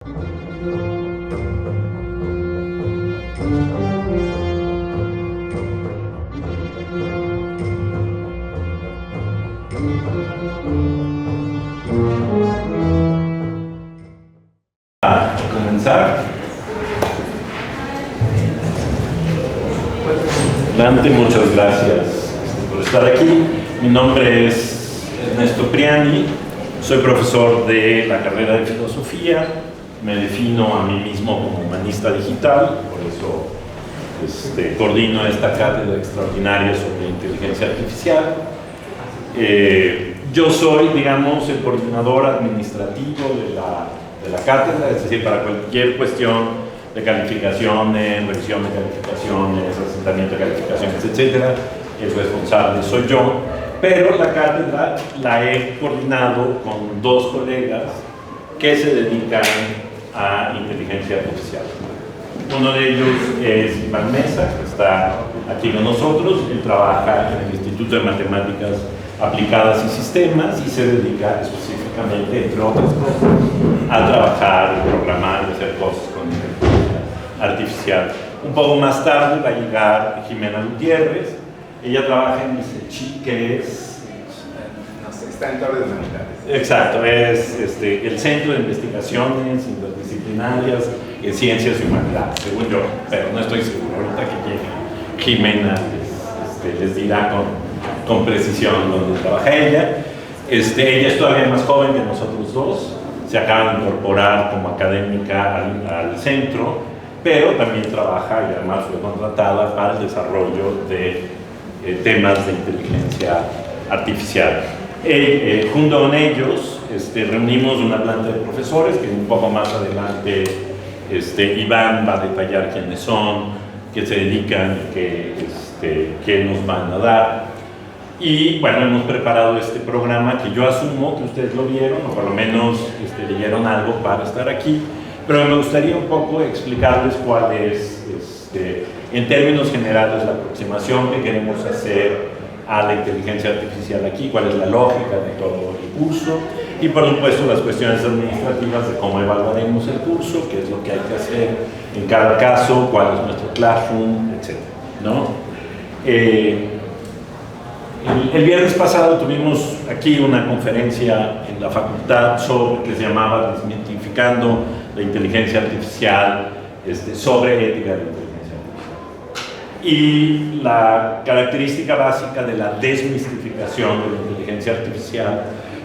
A comenzar. Dante, muchas gracias por estar aquí. Mi nombre es Ernesto Priani, soy profesor de la carrera de filosofía, me defino a mí mismo como humanista digital, por eso coordino esta cátedra extraordinaria sobre inteligencia artificial. Yo soy, digamos, el coordinador administrativo de la cátedra, es decir, para cualquier cuestión de calificaciones, revisión de calificaciones, asentamiento de calificaciones, etc., el responsable soy yo, pero la cátedra la he coordinado con dos colegas que se dedican a inteligencia artificial. Uno de ellos es Iván Mesa, que está aquí con nosotros. Él trabaja en el Instituto de Matemáticas Aplicadas y Sistemas y se dedica específicamente, entre otras cosas, a trabajar, programar y hacer cosas con inteligencia artificial. Un poco más tarde va a llegar Jimena Gutiérrez. Ella trabaja en el CECHI, que es... No sé, está en Torres de Humanidades. Exacto, es el Centro de Investigaciones Interdisciplinarias en Ciencias y Humanidades, según yo, pero no estoy seguro. Ahorita que llegue Jimena les dirá con precisión dónde trabaja ella. Ella es todavía más joven que nosotros dos, se acaba de incorporar como académica al centro, pero también trabaja y además fue contratada para el desarrollo de temas de inteligencia artificial. Junto con ellos reunimos una planta de profesores que un poco más adelante Iván va a detallar quiénes son, qué se dedican, qué nos van a dar. Y bueno, hemos preparado este programa que yo asumo que ustedes lo vieron, o por lo menos leyeron algo para estar aquí, pero me gustaría un poco explicarles cuál es, en términos generales, la aproximación que queremos hacer a la inteligencia artificial aquí, cuál es la lógica de todo el curso, y por supuesto las cuestiones administrativas de cómo evaluaremos el curso, qué es lo que hay que hacer en cada caso, cuál es nuestro classroom, etc., ¿no? El viernes pasado tuvimos aquí una conferencia en la facultad que se llamaba Desmitificando la inteligencia artificial, sobre ética de la inteligencia artificial. Y la característica básica de la desmistificación de la inteligencia artificial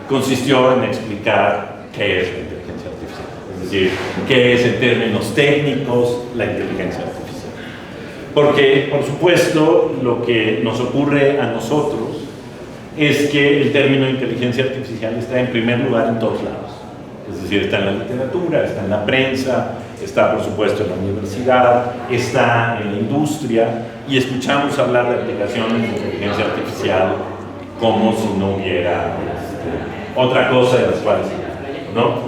consistió en explicar qué es la inteligencia artificial, es decir, qué es en términos técnicos la inteligencia artificial. Porque, por supuesto, lo que nos ocurre a nosotros es que el término inteligencia artificial está en primer lugar en todos lados. Es decir, está en la literatura, está en la prensa, está, por supuesto, en la universidad, está en la industria, y escuchamos hablar de aplicaciones de inteligencia artificial como si no hubiera otra cosa de las cuales hablar, ¿no?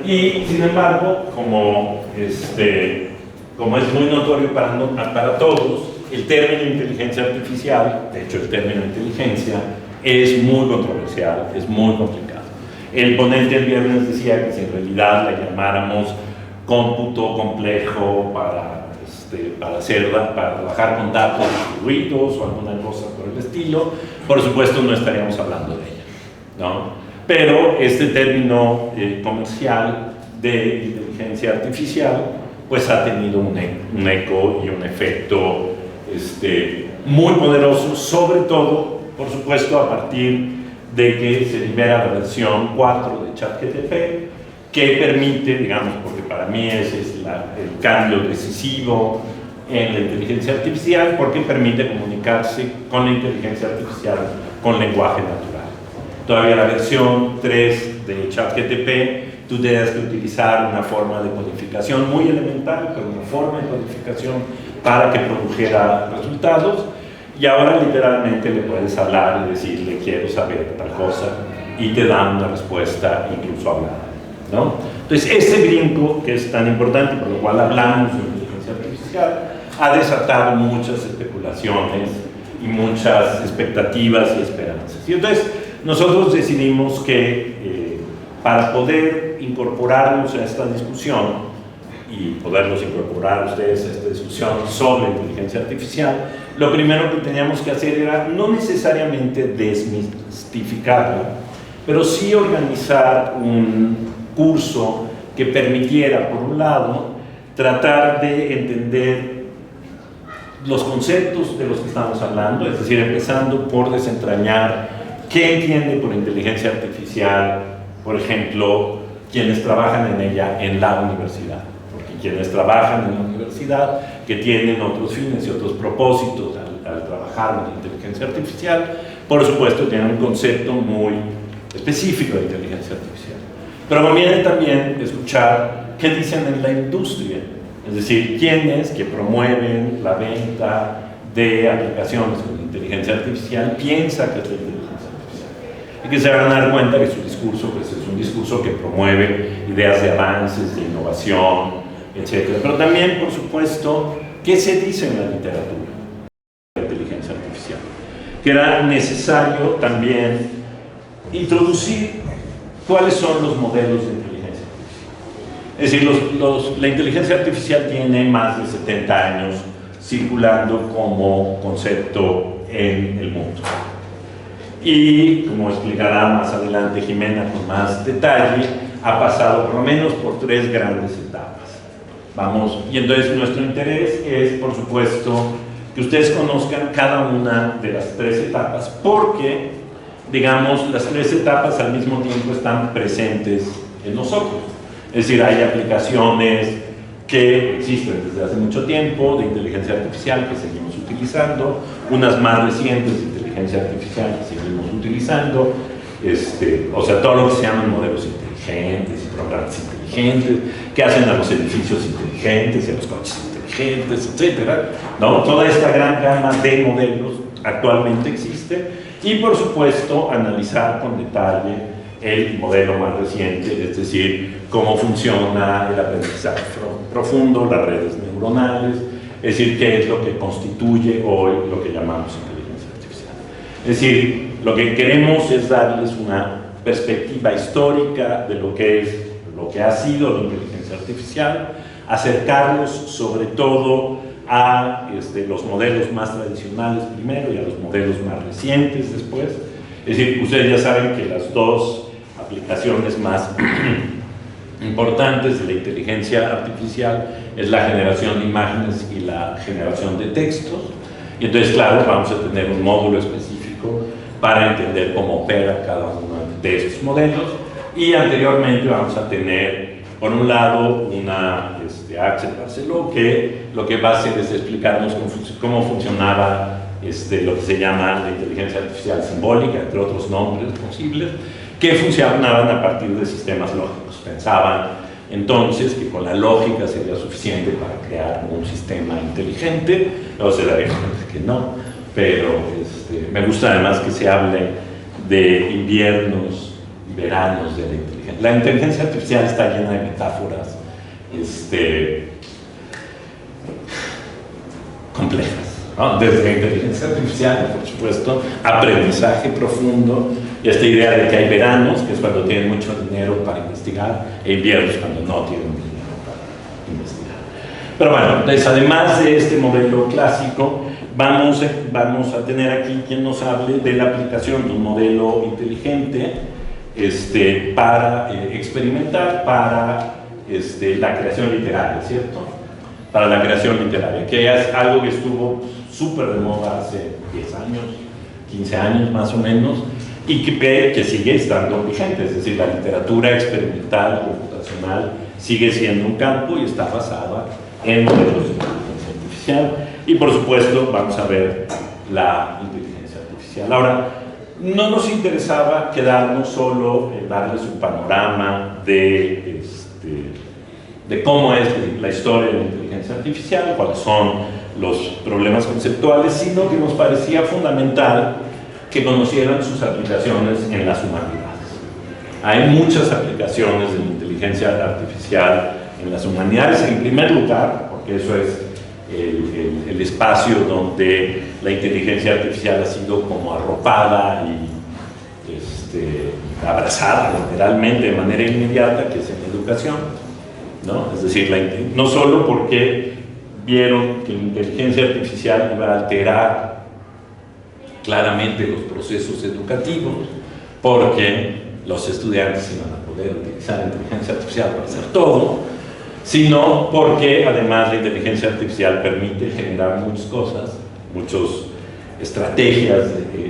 Y, sin embargo, como es muy notorio para todos, el término inteligencia artificial, de hecho el término inteligencia, es muy controversial, es muy complicado. El ponente el viernes decía que si en realidad la llamáramos cómputo complejo para trabajar con datos distribuidos o alguna cosa por el estilo, por supuesto no estaríamos hablando de ella, ¿no? Pero este término comercial de inteligencia artificial pues ha tenido un eco y un efecto muy poderoso, sobre todo, por supuesto, a partir de que se libera la versión 4 de ChatGPT, que permite, digamos, porque para mí ese es el cambio decisivo en la inteligencia artificial, porque permite comunicarse con la inteligencia artificial con lenguaje natural. Todavía la versión 3 de ChatGPT, tú tenías que utilizar una forma de codificación muy elemental, pero una forma de codificación para que produjera resultados, y ahora literalmente le puedes hablar y decirle quiero saber tal cosa y te dan una respuesta incluso hablada, ¿no? Entonces ese brinco que es tan importante, por lo cual hablamos de inteligencia artificial, ha desatado muchas especulaciones y muchas expectativas y esperanzas. Y entonces nosotros decidimos que para poder incorporarlos a esta discusión y poderlos incorporar ustedes a esta discusión sobre inteligencia artificial, lo primero que teníamos que hacer era no necesariamente desmistificarla, pero sí organizar un curso que permitiera, por un lado, tratar de entender los conceptos de los que estamos hablando, es decir, empezando por desentrañar qué entiende por inteligencia artificial, por ejemplo, quienes trabajan en ella en la universidad. Quienes trabajan en la universidad, que tienen otros fines y otros propósitos al trabajar en inteligencia artificial, por supuesto tienen un concepto muy específico de inteligencia artificial. Pero conviene también escuchar qué dicen en la industria, es decir, quienes que promueven la venta de aplicaciones con inteligencia artificial piensan que es la inteligencia artificial. Y que se van a dar cuenta que su discurso pues, es un discurso que promueve ideas de avances, de innovación, etcétera. Pero también, por supuesto, ¿qué se dice en la literatura de la inteligencia artificial? Que era necesario también introducir cuáles son los modelos de inteligencia artificial. Es decir, la inteligencia artificial tiene más de 70 años circulando como concepto en el mundo. Y, como explicará más adelante Jimena con más detalle, ha pasado por lo menos por 3 grandes etapas. Y entonces nuestro interés es, por supuesto, que ustedes conozcan cada una de las 3 etapas, porque, digamos, las 3 etapas al mismo tiempo están presentes en nosotros. Es decir, hay aplicaciones que existen desde hace mucho tiempo de inteligencia artificial que seguimos utilizando, unas más recientes de inteligencia artificial que seguimos utilizando, o sea, todo lo que se llaman modelos inteligentes y programas inteligentes, que hacen a los edificios inteligentes y a los coches inteligentes, etcétera, ¿no? Toda esta gran gama de modelos actualmente existe y, por supuesto, analizar con detalle el modelo más reciente, es decir, cómo funciona el aprendizaje profundo, las redes neuronales, es decir, qué es lo que constituye hoy lo que llamamos inteligencia artificial. Es decir, lo que queremos es darles una perspectiva histórica de lo que ha sido la inteligencia artificial, acercarlos sobre todo a los modelos más tradicionales primero y a los modelos más recientes después. Es decir, ustedes ya saben que las 2 aplicaciones más importantes de la inteligencia artificial es la generación de imágenes y la generación de textos. Y entonces, claro, vamos a tener un módulo específico para entender cómo opera cada uno de estos modelos. Y anteriormente vamos a tener, por un lado, una Axel Barceló, que lo que va a hacer es explicarnos cómo funcionaba lo que se llama la inteligencia artificial simbólica, entre otros nombres posibles, que funcionaban a partir de sistemas lógicos. Pensaban entonces que con la lógica sería suficiente para crear un sistema inteligente, luego se daría cuenta que no, pero me gusta además que se hable de inviernos y veranos de la inteligencia. La inteligencia artificial está llena de metáforas complejas, ¿no? Desde inteligencia artificial, por supuesto, aprendizaje profundo, y esta idea de que hay veranos, que es cuando tienen mucho dinero para investigar, e inviernos cuando no tienen dinero para investigar. Pero bueno, entonces, además de este modelo clásico, vamos a tener aquí quien nos hable de la aplicación de un modelo inteligente para experimentar para la creación literaria, ¿cierto? Para la creación literaria, que es algo que estuvo súper de moda hace 10 años, 15 años más o menos, y que sigue estando vigente, es decir, la literatura experimental, computacional, sigue siendo un campo y está basada en modelos de inteligencia artificial. Y por supuesto vamos a ver la inteligencia artificial. Ahora, no nos interesaba quedarnos solo en darles un panorama de cómo es la historia de la inteligencia artificial, cuáles son los problemas conceptuales, sino que nos parecía fundamental que conocieran sus aplicaciones en las humanidades. Hay muchas aplicaciones de la inteligencia artificial en las humanidades, en primer lugar, porque eso es el espacio donde la inteligencia artificial ha sido como arropada y abrazada literalmente de manera inmediata, que es en la educación, ¿no? Es decir, no solo porque vieron que la inteligencia artificial iba a alterar claramente los procesos educativos, porque los estudiantes iban a poder utilizar la inteligencia artificial para hacer todo, sino porque además la inteligencia artificial permite generar muchas cosas, muchas estrategias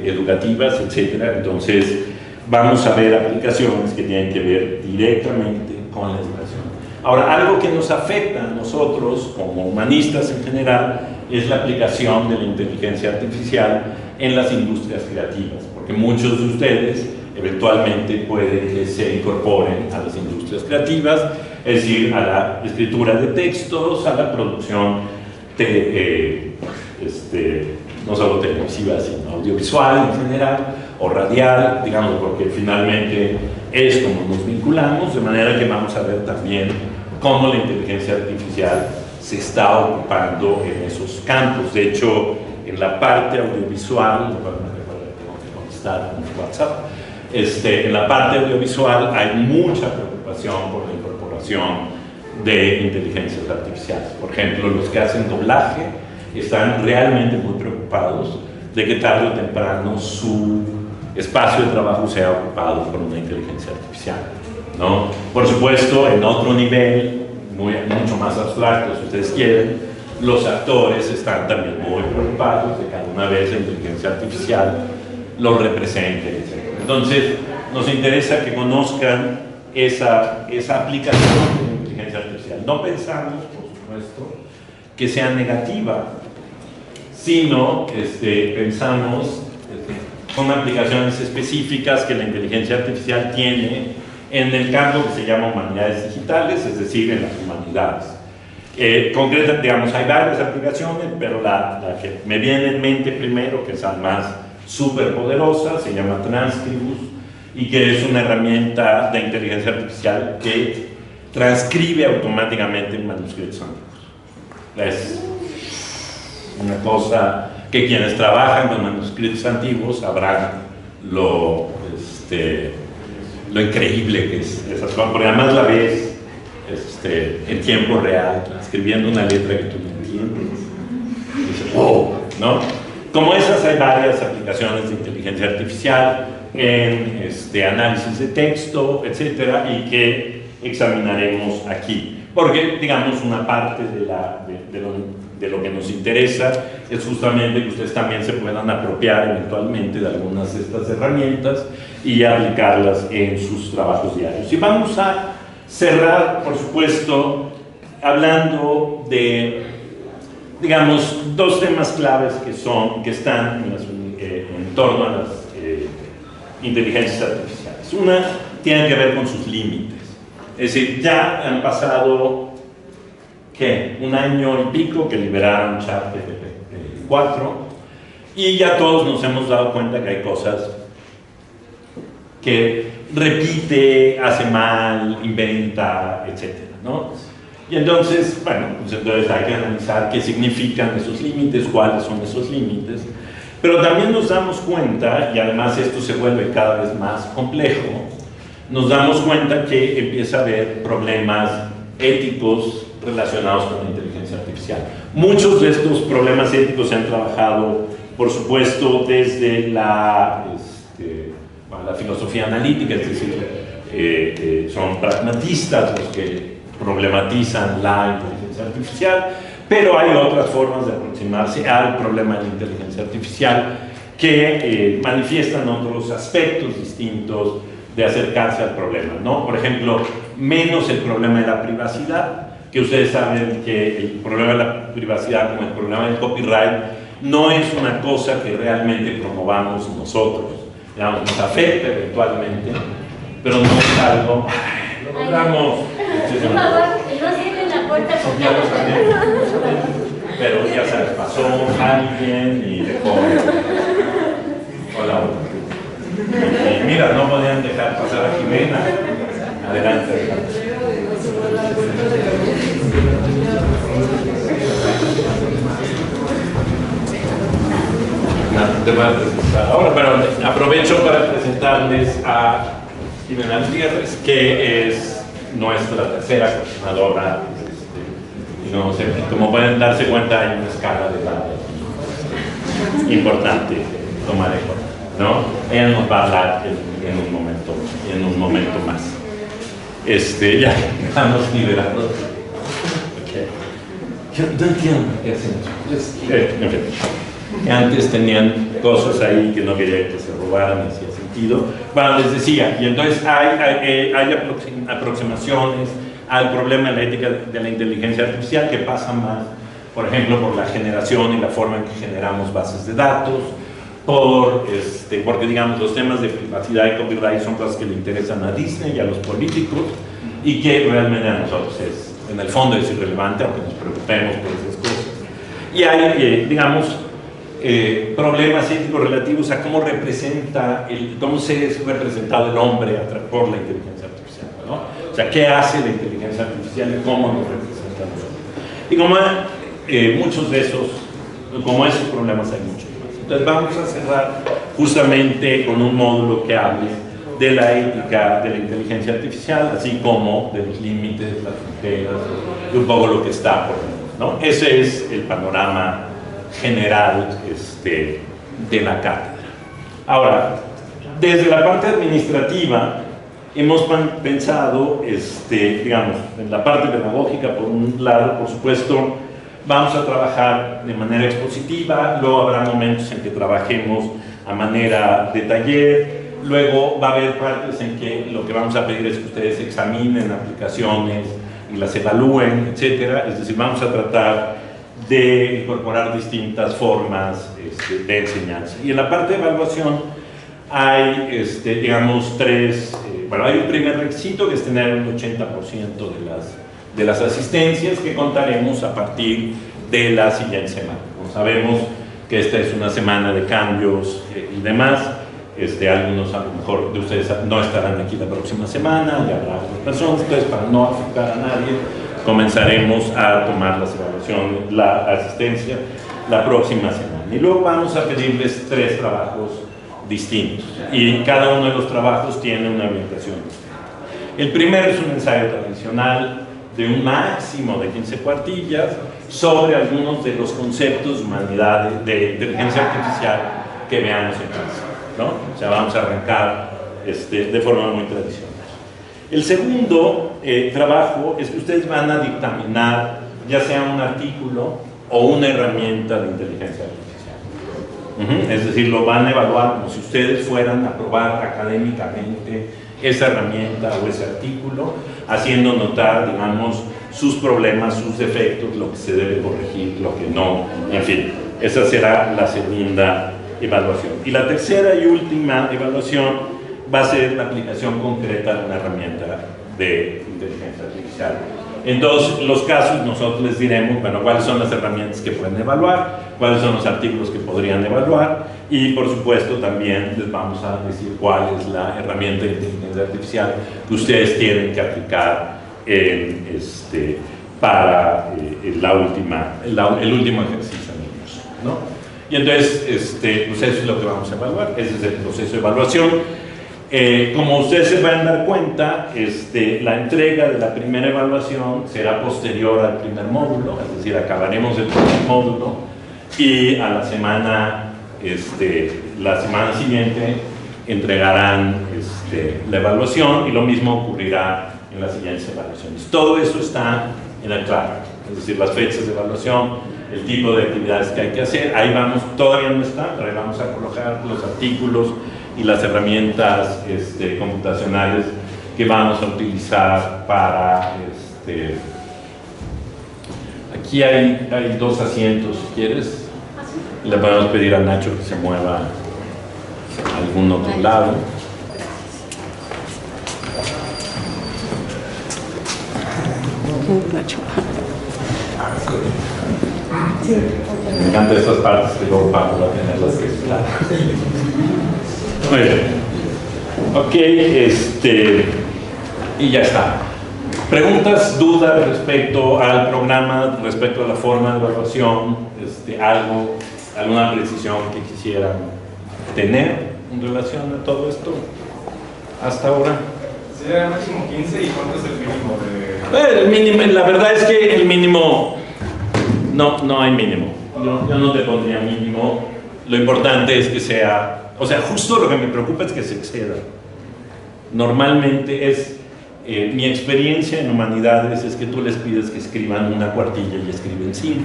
educativas, etc. Entonces vamos a ver aplicaciones que tienen que ver directamente con la educación. Ahora, algo que nos afecta a nosotros como humanistas en general es la aplicación de la inteligencia artificial en las industrias creativas, porque muchos de ustedes eventualmente puede que se incorporen a las industrias creativas, es decir, a la escritura de textos, a la producción no solo televisiva, sino audiovisual en general, o radial, digamos, porque finalmente es como nos vinculamos, de manera que vamos a ver también cómo la inteligencia artificial se está ocupando en esos campos. De hecho, en la parte audiovisual, no me recuerdo, tengo que contestar en WhatsApp, en la parte audiovisual hay mucha preocupación por la incorporación de inteligencias artificiales. Por ejemplo, los que hacen doblaje están realmente muy preocupados de que tarde o temprano su espacio de trabajo sea ocupado por una inteligencia artificial, ¿no? Por supuesto, en otro nivel, mucho más abstracto, si ustedes quieren, los actores están también muy preocupados de que alguna vez la inteligencia artificial los represente, etc. Entonces, nos interesa que conozcan esa aplicación de la inteligencia artificial. No pensamos, por supuesto, que sea negativa, sino pensamos son aplicaciones específicas que la inteligencia artificial tiene en el campo que se llama humanidades digitales, es decir, en las humanidades. Concretamente, digamos, hay varias aplicaciones, pero la que me viene en mente primero, que es la más súper poderosa, se llama Transcribus, y que es una herramienta de inteligencia artificial que transcribe automáticamente manuscritos antiguos. Es una cosa que quienes trabajan con manuscritos antiguos sabrán lo increíble que es esa cosa, porque además la ves en tiempo real, transcribiendo una letra que tú no entiendes. Y dices, wow, ¿no? Como esas hay varias aplicaciones de inteligencia artificial en análisis de texto, etcétera, y que examinaremos aquí. Porque, digamos, una parte de lo que nos interesa es justamente que ustedes también se puedan apropiar eventualmente de algunas de estas herramientas y aplicarlas en sus trabajos diarios. Y vamos a cerrar, por supuesto, hablando de, digamos, dos temas claves que están en torno a las inteligencias artificiales. Una tiene que ver con sus límites. Es decir, ya han pasado, ¿qué? Un año y pico que liberaron ChatGPT 4 y ya todos nos hemos dado cuenta que hay cosas que repite, hace mal, inventa, etcétera, ¿no? Y entonces, bueno, pues entonces hay que analizar qué significan esos límites, cuáles son esos límites, pero también nos damos cuenta, y además esto se vuelve cada vez más complejo, nos damos cuenta que empieza a haber problemas éticos relacionados con la inteligencia artificial. Muchos de estos problemas éticos se han trabajado, por supuesto, desde la filosofía analítica, es decir, son pragmatistas los que problematizan la inteligencia artificial, pero hay otras formas de aproximarse al problema de la inteligencia artificial que manifiestan otros aspectos distintos de acercarse al problema, ¿no? Por ejemplo, menos el problema de la privacidad, que ustedes saben que el problema de la privacidad como el problema del copyright no es una cosa que realmente promovamos nosotros, digamos, nos afecta eventualmente, pero no es algo, lo logramos. Por favor, no cierren la puerta porque pero ya sabes, pasó alguien y dejó. Hola. Y mira, no podían dejar pasar a Jimena. Adelante. No te voy a presentar ahora, pero aprovecho para presentarles a Jimena Gutiérrez, que es nuestra tercera coordinadora. Y no sé, como pueden darse cuenta, hay una escala de edad importante tomar en cuenta, ¿no? Ella nos va a hablar en un momento más. Ya estamos liberados. Okay. Yo no entiendo qué hacen. En fin. Antes tenían cosas ahí que no quería que se robaran, no hacía sentido. Bueno, les decía, y entonces hay aproximaciones al problema de la ética de la inteligencia artificial que pasa más, por ejemplo, por la generación y la forma en que generamos bases de datos, porque digamos los temas de privacidad y copyright son cosas que le interesan a Disney y a los políticos y que realmente a nosotros en el fondo es irrelevante, aunque nos preocupemos por esas cosas. Y hay, digamos, problemas éticos relativos a cómo cómo se es representado el hombre por la inteligencia artificial, ¿no? O sea, ¿qué hace la inteligencia artificial y cómo nos representa a nosotros? Y como muchos de esos, como esos problemas hay muchos más. Entonces vamos a cerrar justamente con un módulo que hable de la ética de la inteligencia artificial, así como de los límites, las fronteras, y un poco lo que está por menos, ¿no? Ese es el panorama general de la cátedra. Ahora, desde la parte administrativa, hemos pensado, digamos, en la parte pedagógica, por un lado, por supuesto, vamos a trabajar de manera expositiva, luego habrá momentos en que trabajemos a manera de taller, luego va a haber partes en que lo que vamos a pedir es que ustedes examinen aplicaciones y las evalúen, etcétera. Es decir, vamos a tratar de incorporar distintas formas de enseñanza. Y en la parte de evaluación hay, digamos, hay un primer requisito que es tener un 80% de las asistencias que contaremos a partir de la siguiente semana. Como sabemos que esta es una semana de cambios y demás, algunos a lo mejor de ustedes no estarán aquí la próxima semana, ya habrá otras personas, entonces para no afectar a nadie, comenzaremos a tomar las evaluaciones, la asistencia la próxima semana. Y luego vamos a pedirles 3 trabajos distintos y cada uno de los trabajos tiene una orientación distinta. El primero es un ensayo tradicional de un máximo de 15 cuartillas sobre algunos de los conceptos de humanidad, de inteligencia artificial que veamos en clase, ¿no? O sea, vamos a arrancar de forma muy tradicional. El segundo trabajo es que ustedes van a dictaminar ya sea un artículo o una herramienta de inteligencia artificial. Es decir, lo van a evaluar como si ustedes fueran a probar académicamente esa herramienta o ese artículo, haciendo notar, digamos, sus problemas, sus defectos, lo que se debe corregir, lo que no, en fin. Esa será la segunda evaluación. Y la tercera y última evaluación va a ser la aplicación concreta de una herramienta de inteligencia artificial. En todos los casos nosotros les diremos, bueno, cuáles son las herramientas que pueden evaluar, cuáles son los artículos que podrían evaluar y por supuesto también les vamos a decir cuál es la herramienta de inteligencia artificial que ustedes tienen que aplicar para el último ejercicio en el curso, ¿no? Y entonces, pues eso es lo que vamos a evaluar, ese es el proceso de evaluación. Como ustedes se van a dar cuenta, la entrega de la primera evaluación será posterior al primer módulo, es decir, acabaremos el primer módulo y a la semana siguiente entregarán la evaluación y lo mismo ocurrirá en las siguientes evaluaciones. Todo eso está en el tracker, es decir, las fechas de evaluación, el tipo de actividades que hay que hacer, ahí vamos, todavía no está, pero ahí vamos a colocar los artículos y las herramientas computacionales que vamos a utilizar para aquí hay 2 asientos si quieres, le podemos pedir a Nacho que se mueva a algún otro lado. Nacho. Me encantan estas partes que luego Paco va a tenerlas que explicar. Muy bien. Ok, y ya está. ¿Preguntas, dudas respecto al programa, respecto a la forma de evaluación? ¿Alguna precisión que quisieran tener en relación a todo esto hasta ahora? Sería el máximo 15 y ¿cuánto es el mínimo de...? El mínimo, la verdad es que el mínimo, no hay mínimo. Yo no te pondría mínimo. Lo importante es que sea, o sea, justo lo que me preocupa es que se exceda. Normalmente es, mi experiencia en humanidades es que tú les pides que escriban una cuartilla y escriben 5,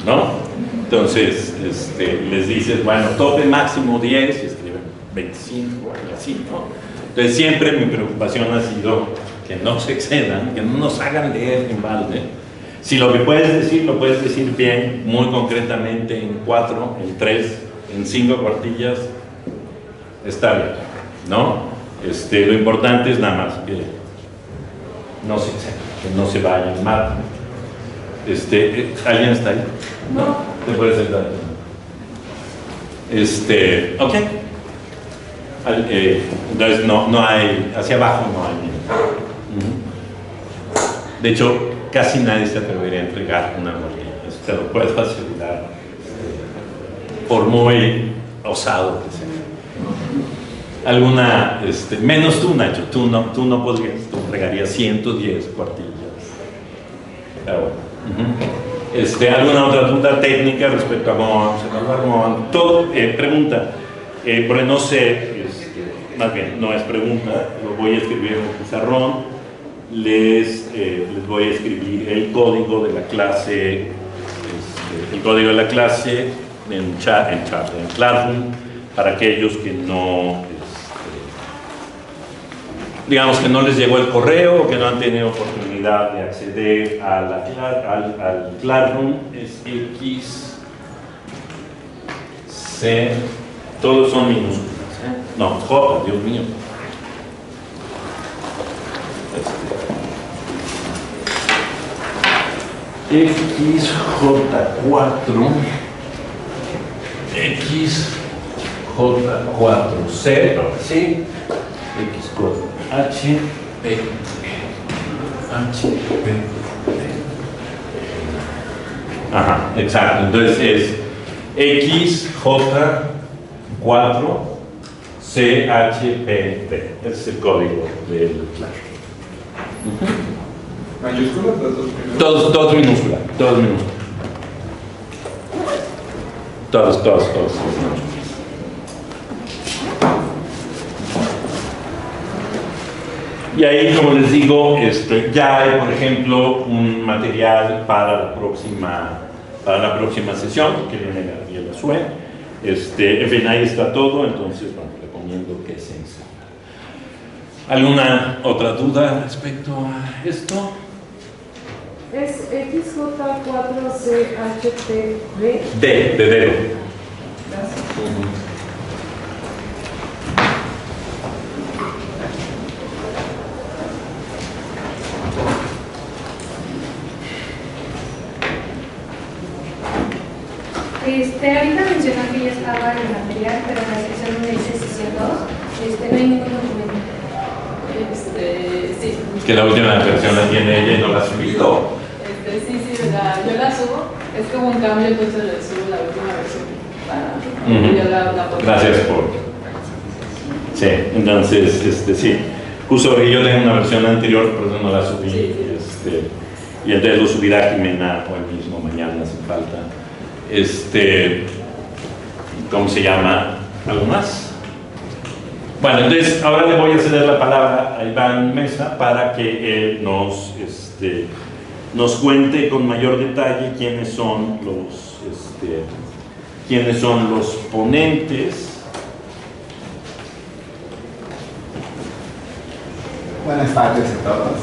¿no? Entonces, les dices, bueno, tope máximo 10 y escriben 25, algo así, ¿no? Entonces siempre mi preocupación ha sido que no se excedan, que no nos hagan leer en balde. Si lo que puedes decir, lo puedes decir bien, muy concretamente, en 4, en 3, en 5 cuartillas, está bien, ¿no? Lo importante es nada más que no se excedan, que no se vayan mal. ¿Alguien está ahí? No. ¿Te puedes sentar? Ok. Entonces no hay, hacia abajo no hay. De hecho, casi nadie se atrevería a entregar una morguilla, eso te lo puedo asegurar, por muy osado que sea. Alguna, menos tú, Nacho, tú no podrías, tú entregarías 110 cuartillas. Pero bueno. ¿Alguna otra duda técnica respecto a cómo vamos a evaluar? Todo, pregunta, porque no sé, más bien, no es pregunta, lo voy a escribir en un pizarrón, les voy a escribir el código de la clase, en Classroom, para aquellos que no, digamos que no les llegó el correo o que no han tenido oportunidad de acceder al Classroom. Es X, C, todos son minúsculas, no, J, Dios mío. XJ4, XJ4C, sí, XJ, HP. Ajá, exacto. Entonces es XJ4CHPP. Ese es el código del Clash. ¿Mayúsculas las dos primeras? Todos minúsculas, todos minúsculas. Todos minúsculas. Y ahí, como les digo, ya hay, por ejemplo, un material para la próxima sesión, que viene Gabriela Sue. En fin, ahí está todo, entonces, bueno, recomiendo que se inscriban. ¿Alguna otra duda respecto a esto? Es XJ4CHTB. De dedo. Gracias. Ahorita mencionó que ya estaba en el material, pero en la sección donde dice sesión 2, no hay ningún documento. Sí. Que la última versión la tiene ella y no la ha subido. Sí, yo la subo. Es como un cambio, entonces le subo la última versión para yo la Gracias por. Sí, entonces, sí. Justo que yo tengo una versión anterior, por eso no la subí. Sí. Y entonces lo subirá Jimena o el mismo mañana, sin falta. ¿Cómo se llama? ¿Algo más? Bueno, entonces ahora le voy a ceder la palabra a Iván Mesa para que él nos cuente con mayor detalle quiénes son los ponentes. Buenas tardes a todos.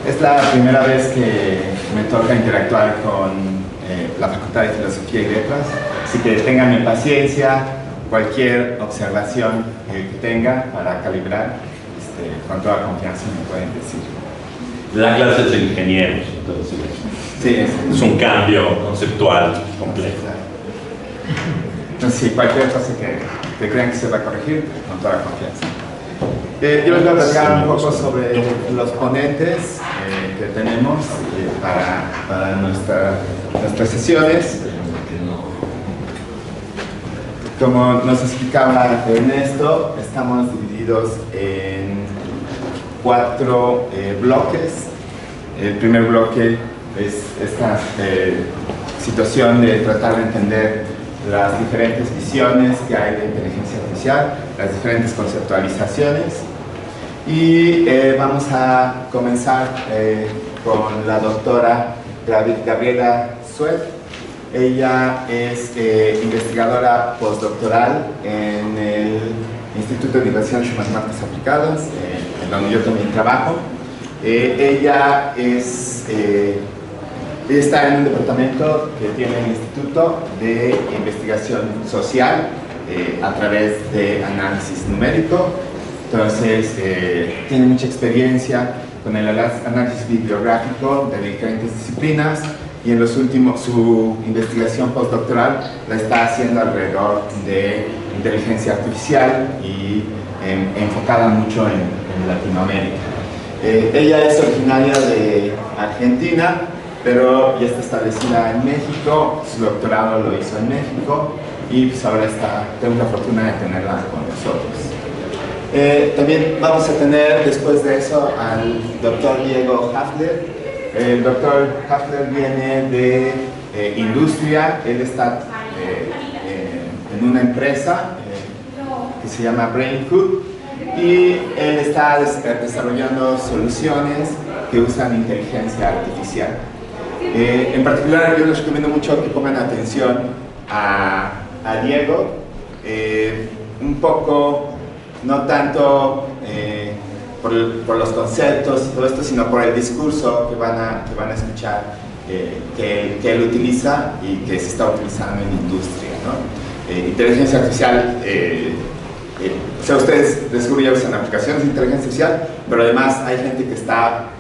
Es la primera vez que me toca interactuar con la Facultad de Filosofía y Letras, así que tengan paciencia, cualquier observación que tenga para calibrar, con toda confianza me pueden decir. Da clases de ingenieros, entonces Sí, es un cambio conceptual complejo. Entonces, sí, cualquier cosa que crean que se va a corregir, con toda confianza. Yo les voy a platicar un poco sobre los ponentes que tenemos para nuestras sesiones. Como nos explicaba Ernesto, estamos divididos en 4 bloques. El primer bloque es esta situación de tratar de entender las diferentes visiones que hay de inteligencia artificial, las diferentes conceptualizaciones. Y vamos a comenzar con la doctora Gabriela Suet. Ella es investigadora postdoctoral en el Instituto de Investigaciones y Matemáticas Aplicadas, en donde yo también trabajo. Ella está en un departamento que tiene el Instituto de Investigación Social a través de análisis numérico. Entonces, tiene mucha experiencia con el análisis bibliográfico de diferentes disciplinas, y en los últimos, su investigación postdoctoral la está haciendo alrededor de inteligencia artificial y enfocada mucho en Latinoamérica. Ella es originaria de Argentina, pero ya está establecida en México. Su doctorado lo hizo en México y pues ahora tengo la fortuna de tenerla con nosotros. También vamos a tener después de eso al doctor Diego Hafler. El doctor Hafler viene de industria. Él está en una empresa que se llama Brainfood, y él está desarrollando soluciones que usan inteligencia artificial. En particular, yo les recomiendo mucho que pongan atención a Diego, un poco, no tanto por los conceptos y todo esto, sino por el discurso que van a escuchar, que él utiliza y que se está utilizando en industria, ¿no? Inteligencia artificial, o sea, ustedes de seguro ya usan aplicaciones de inteligencia artificial, pero además hay gente que está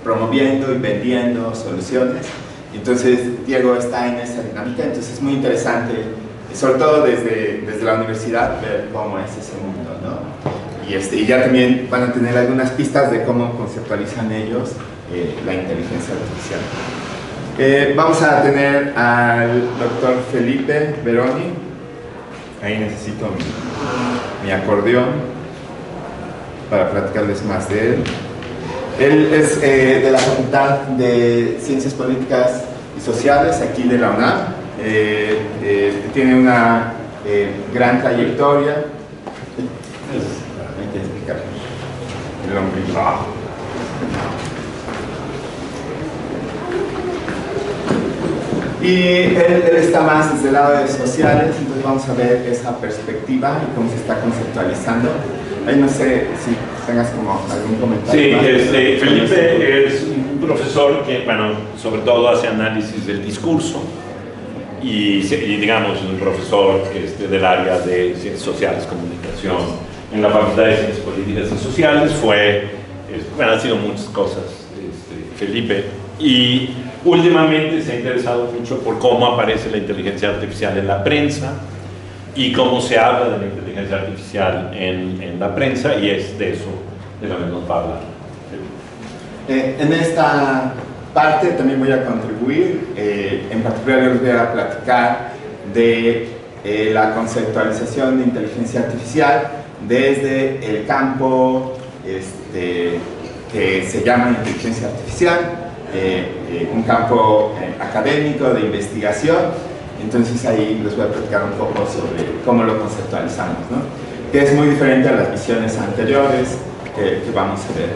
promoviendo y vendiendo soluciones. Entonces Diego está en esa dinámica. Entonces es muy interesante, sobre todo desde la universidad, ver cómo es ese mundo, ¿no? Y ya también van a tener algunas pistas de cómo conceptualizan ellos la inteligencia artificial. Vamos a tener al doctor Felipe Beroni. Ahí necesito mi acordeón para platicarles más de él. Él es de la Facultad de Ciencias Políticas y Sociales, aquí de la UNAM. Tiene una gran trayectoria. Hay que explicar el ombligo. Y él está más desde el lado de sociales, entonces vamos a ver esa perspectiva y cómo se está conceptualizando. Ahí no sé si tengas como algún comentario. Sí, Felipe es un profesor que, bueno, sobre todo hace análisis del discurso y digamos, es un profesor del área de ciencias sociales, comunicación, en la Facultad de Ciencias Políticas y Sociales. Ha sido muchas cosas, Felipe, y últimamente se ha interesado mucho por cómo aparece la inteligencia artificial en la prensa y cómo se habla de la inteligencia artificial en la prensa, y es de eso de lo que nos va a hablar. En esta parte también voy a contribuir. En particular les voy a platicar de la conceptualización de inteligencia artificial desde el campo que se llama inteligencia artificial, un campo académico de investigación. Entonces ahí les voy a platicar un poco sobre cómo lo conceptualizamos, ¿no? Que es muy diferente a las visiones anteriores que vamos a ver.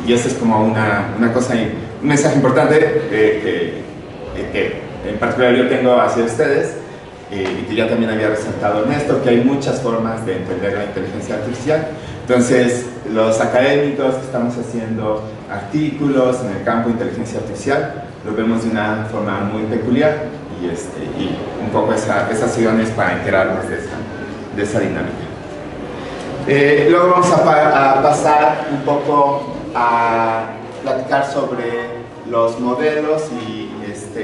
Y esa es como una cosa, un mensaje importante que en particular yo tengo hacia ustedes, y que ya también había resaltado en esto, que hay muchas formas de entender la inteligencia artificial. Entonces, los académicos que estamos haciendo artículos en el campo de inteligencia artificial lo vemos de una forma muy peculiar, y un poco esas acciones para enterarnos de esa dinámica. Luego vamos a pasar un poco a platicar sobre los modelos, y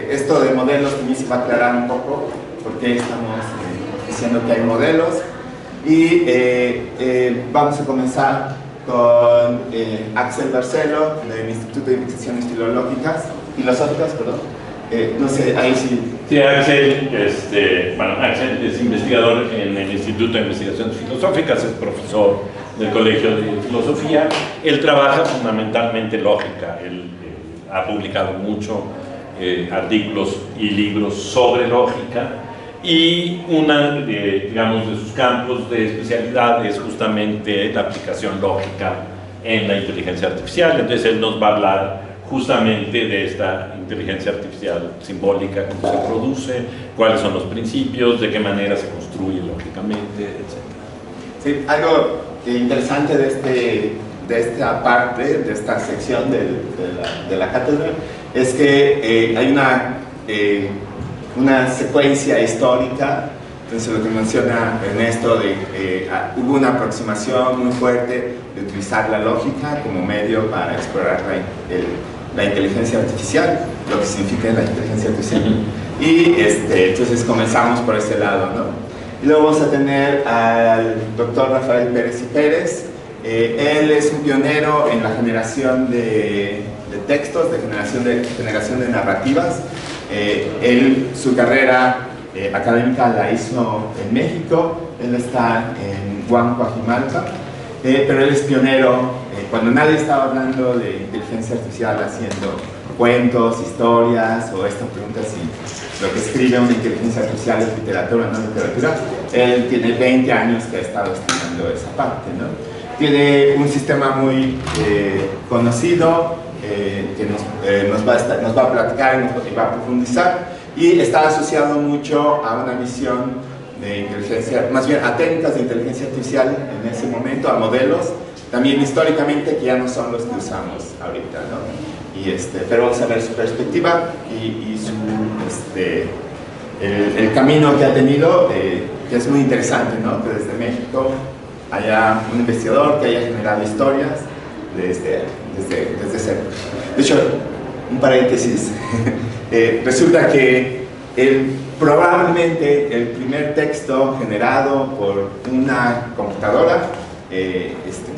esto de modelos también se va a aclarar un poco porque estamos diciendo que hay modelos. Y vamos a comenzar con Axel Barcelo del Instituto de Investigaciones Filosóficas, no sé, ahí sí. Sí, Axel, Axel es investigador en el Instituto de Investigaciones Filosóficas, es profesor del Colegio de Filosofía. Él trabaja fundamentalmente lógica, él ha publicado mucho artículos y libros sobre lógica, y una digamos, de sus campos de especialidad es justamente la aplicación lógica en la inteligencia artificial. Entonces él nos va a hablar justamente de esta inteligencia artificial simbólica, cómo se produce, cuáles son los principios, de qué manera se construye lógicamente, etc. Sí, algo interesante de esta parte, de esta sección de la cátedra, es que hay una secuencia histórica. Entonces, lo que menciona Ernesto, hubo una aproximación muy fuerte de utilizar la lógica como medio para explorar la inteligencia artificial, lo que significa la inteligencia artificial. Y entonces comenzamos por ese lado, ¿no? Y luego vamos a tener al doctor Rafael Pérez y Pérez. Él es un pionero en la generación de textos, de generación de narrativas. Su carrera académica la hizo en México. Él está en Huancajimalpa, pero él es pionero. Cuando nadie estaba hablando de inteligencia artificial, haciendo cuentos, historias, o esta pregunta si lo que escribe una inteligencia artificial es literatura o no literatura, él tiene 20 años que ha estado estudiando esa parte, ¿no? Tiene un sistema muy conocido que nos va a platicar y va a profundizar, y está asociado mucho a una visión de inteligencia, más bien a técnicas de inteligencia artificial en ese momento, a modelos, también históricamente, que ya no son los que usamos ahorita, ¿no? Pero vamos a ver su perspectiva y el camino que ha tenido, que es muy interesante, ¿no? Que desde México haya un investigador que haya generado historias desde cero. De hecho, un paréntesis, resulta que probablemente el primer texto generado por una computadora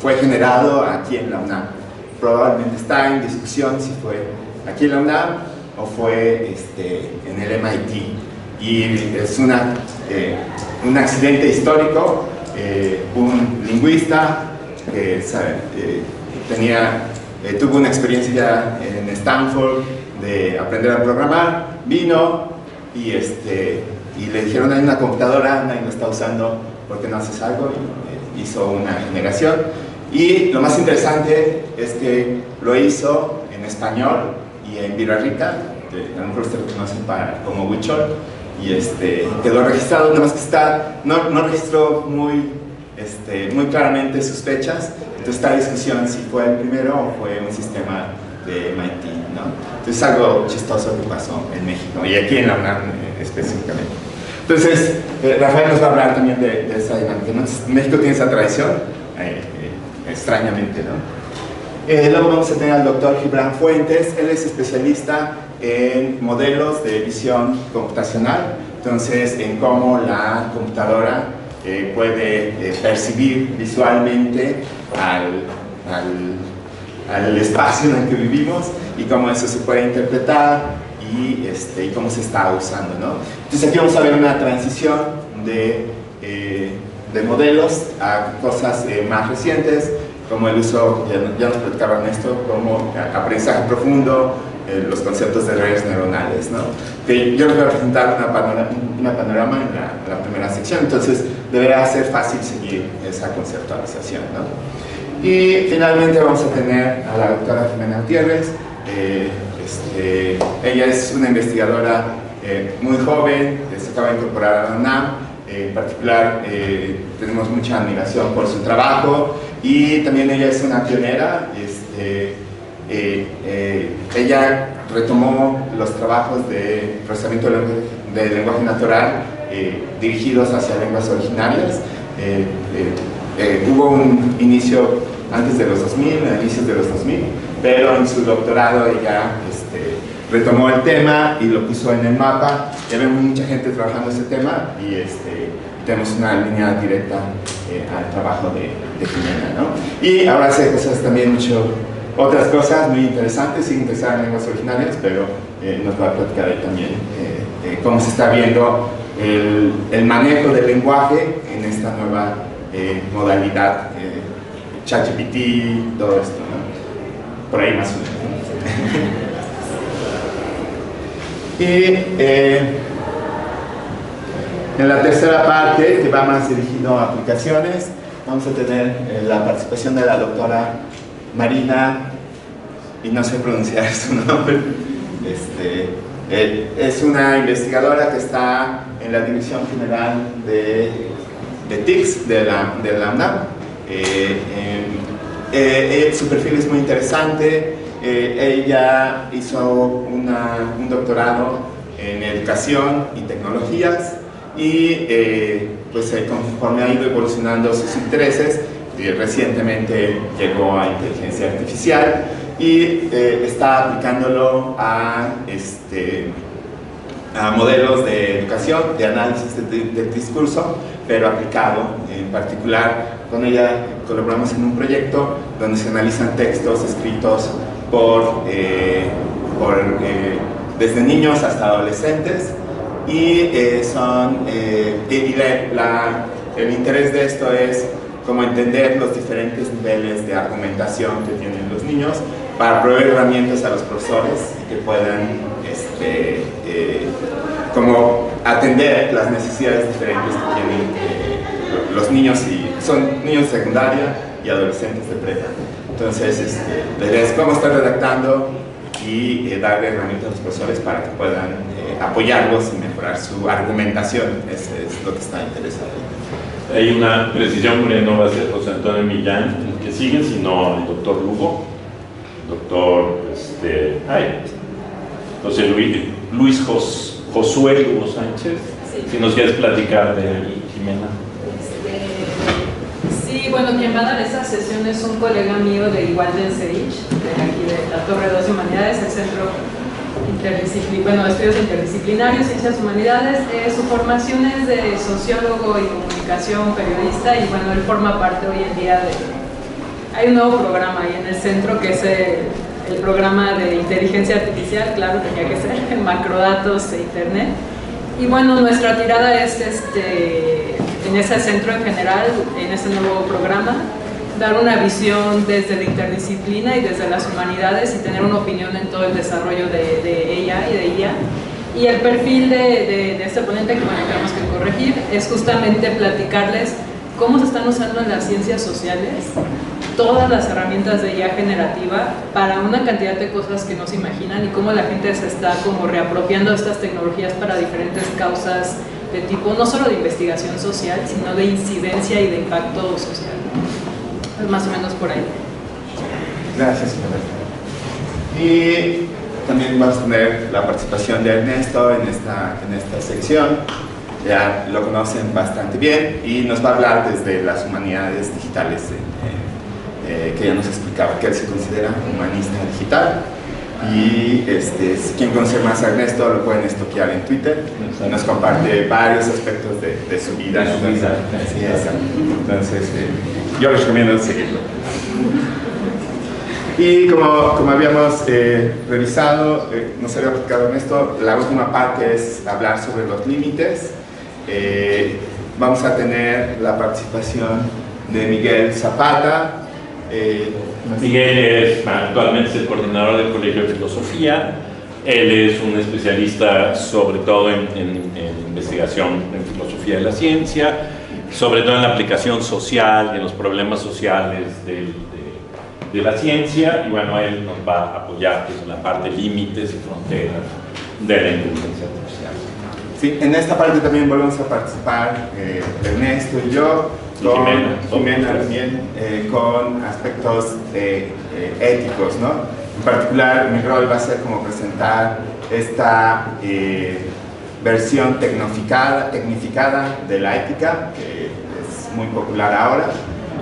fue generado aquí en la UNAM. Probablemente está en discusión si fue aquí en la UNAM o fue en el MIT. Y es un accidente histórico. Un lingüista que tuvo una experiencia en Stanford de aprender a programar, vino y le dijeron: hay una computadora, nadie lo está usando, ¿por qué no haces algo? Y hizo una generación. Y lo más interesante es que lo hizo en español y en Villarrica, a lo mejor ustedes lo conocen como Huichol, y quedó registrado, nada más que no registró muy claramente sus fechas. Entonces está discusión si fue el primero o fue un sistema de MIT, ¿no? Entonces es algo chistoso que pasó en México y aquí en la UNAM específicamente. Entonces Rafael nos va a hablar también de esa dinámica, ¿no? México tiene esa tradición, extrañamente, ¿no? Luego vamos a tener al doctor Gibran Fuentes. Él es especialista en modelos de visión computacional, entonces en cómo la computadora puede percibir visualmente al espacio en el que vivimos y cómo eso se puede interpretar y cómo se está usando, ¿no? Entonces aquí vamos a ver una transición de modelos a cosas más recientes, como el uso, ya nos platicaban esto, como aprendizaje profundo, los conceptos de redes neuronales, ¿no? Que yo les voy a presentar una panorama en la primera sección, entonces deberá ser fácil seguir esa conceptualización, ¿no? Y finalmente vamos a tener a la doctora Jimena Gutiérrez. Ella es una investigadora muy joven, se acaba de incorporar a la UNAM. En particular, tenemos mucha admiración por su trabajo, y también ella es una pionera. Ella retomó los trabajos de procesamiento del lenguaje natural dirigidos hacia lenguas originarias. Hubo un inicio antes de los 2000, a inicios de los 2000, pero en su doctorado ella retomó el tema y lo puso en el mapa. Ya vemos mucha gente trabajando ese tema y tenemos una línea directa al trabajo de Jimena, ¿no? Y ahora hace cosas también otras cosas muy interesantes, sin interesar en lenguas originales, pero nos va a platicar ahí también cómo se está viendo el manejo del lenguaje en esta nueva modalidad, ChatGPT, todo esto, ¿no? Por ahí más o menos. Y en la tercera parte, que va más dirigido a aplicaciones, vamos a tener la participación de la doctora Marina, y no sé pronunciar su nombre, es una investigadora que está en la Dirección General de TICS de la UNAM. Su perfil es muy interesante. Ella hizo un doctorado en Educación y Tecnologías y pues conforme ha ido evolucionando sus intereses, recientemente llegó a Inteligencia Artificial y está aplicándolo a modelos de educación, de análisis del discurso, pero aplicado en particular. Con ella colaboramos en un proyecto donde se analizan textos escritos desde niños hasta adolescentes y el interés de esto es como entender los diferentes niveles de argumentación que tienen los niños para proveer herramientas a los profesores que puedan como atender las necesidades diferentes que tienen los niños, y son niños de secundaria y adolescentes de prepa. Entonces, les cómo estar redactando y darle herramientas a los profesores para que puedan apoyarlos y mejorar su argumentación. Eso es lo que está interesado. Hay una precisión, porque no va a ser José Antonio Millán el que sigue, sino el doctor Lugo, doctor José Luis Josué Lugo Sánchez. Sí. Si nos quieres platicar de él, Jimena. Sí, bueno, quien va a dar esa sesión es un colega mío de Igualden Cerich, de aquí de la Torre 2 de Humanidades, el Centro de Estudios Interdisciplinarios, Ciencias Humanidades. Su formación es de sociólogo y comunicación, periodista, y bueno, él forma parte hoy en día hay un nuevo programa ahí en el centro que es el programa de inteligencia artificial, claro, tenía que ser, macrodatos e internet. Y bueno, nuestra tirada es en ese centro en general, en ese nuevo programa, dar una visión desde la interdisciplina y desde las humanidades y tener una opinión en todo el desarrollo de ella y de IA. Y el perfil de este ponente, que bueno, tenemos que corregir, es justamente platicarles cómo se están usando en las ciencias sociales todas las herramientas de IA generativa para una cantidad de cosas que no se imaginan, y cómo la gente se está como reapropiando de estas tecnologías para diferentes causas de tipo, no solo de investigación social, sino de incidencia y de impacto social. Es más o menos por ahí. Gracias, Roberto. Y también vamos a tener la participación de Ernesto en esta sección. Ya lo conocen bastante bien y nos va a hablar desde las humanidades digitales, que ya nos explicaba que él se considera humanista digital. Y si quieren conocer más a Ernesto, lo pueden estoquear en Twitter. Nos comparte varios aspectos de su vida. Entonces, yo les recomiendo seguirlo. Y como habíamos revisado, nos había platicado Ernesto, la última parte es hablar sobre los límites. Vamos a tener la participación de Miguel Zapata. Miguel actualmente es el coordinador del Colegio de Filosofía. Él es un especialista sobre todo en investigación en filosofía de la ciencia, sobre todo en la aplicación social y en los problemas sociales de la ciencia, y bueno, él nos va a apoyar pues, en la parte límites y fronteras de la inteligencia artificial. Sí, en esta parte también volvemos a participar Ernesto y yo, con Jimena también, con aspectos éticos, ¿no? En particular, mi rol va a ser como presentar esta versión tecnificada de la ética, que es muy popular ahora,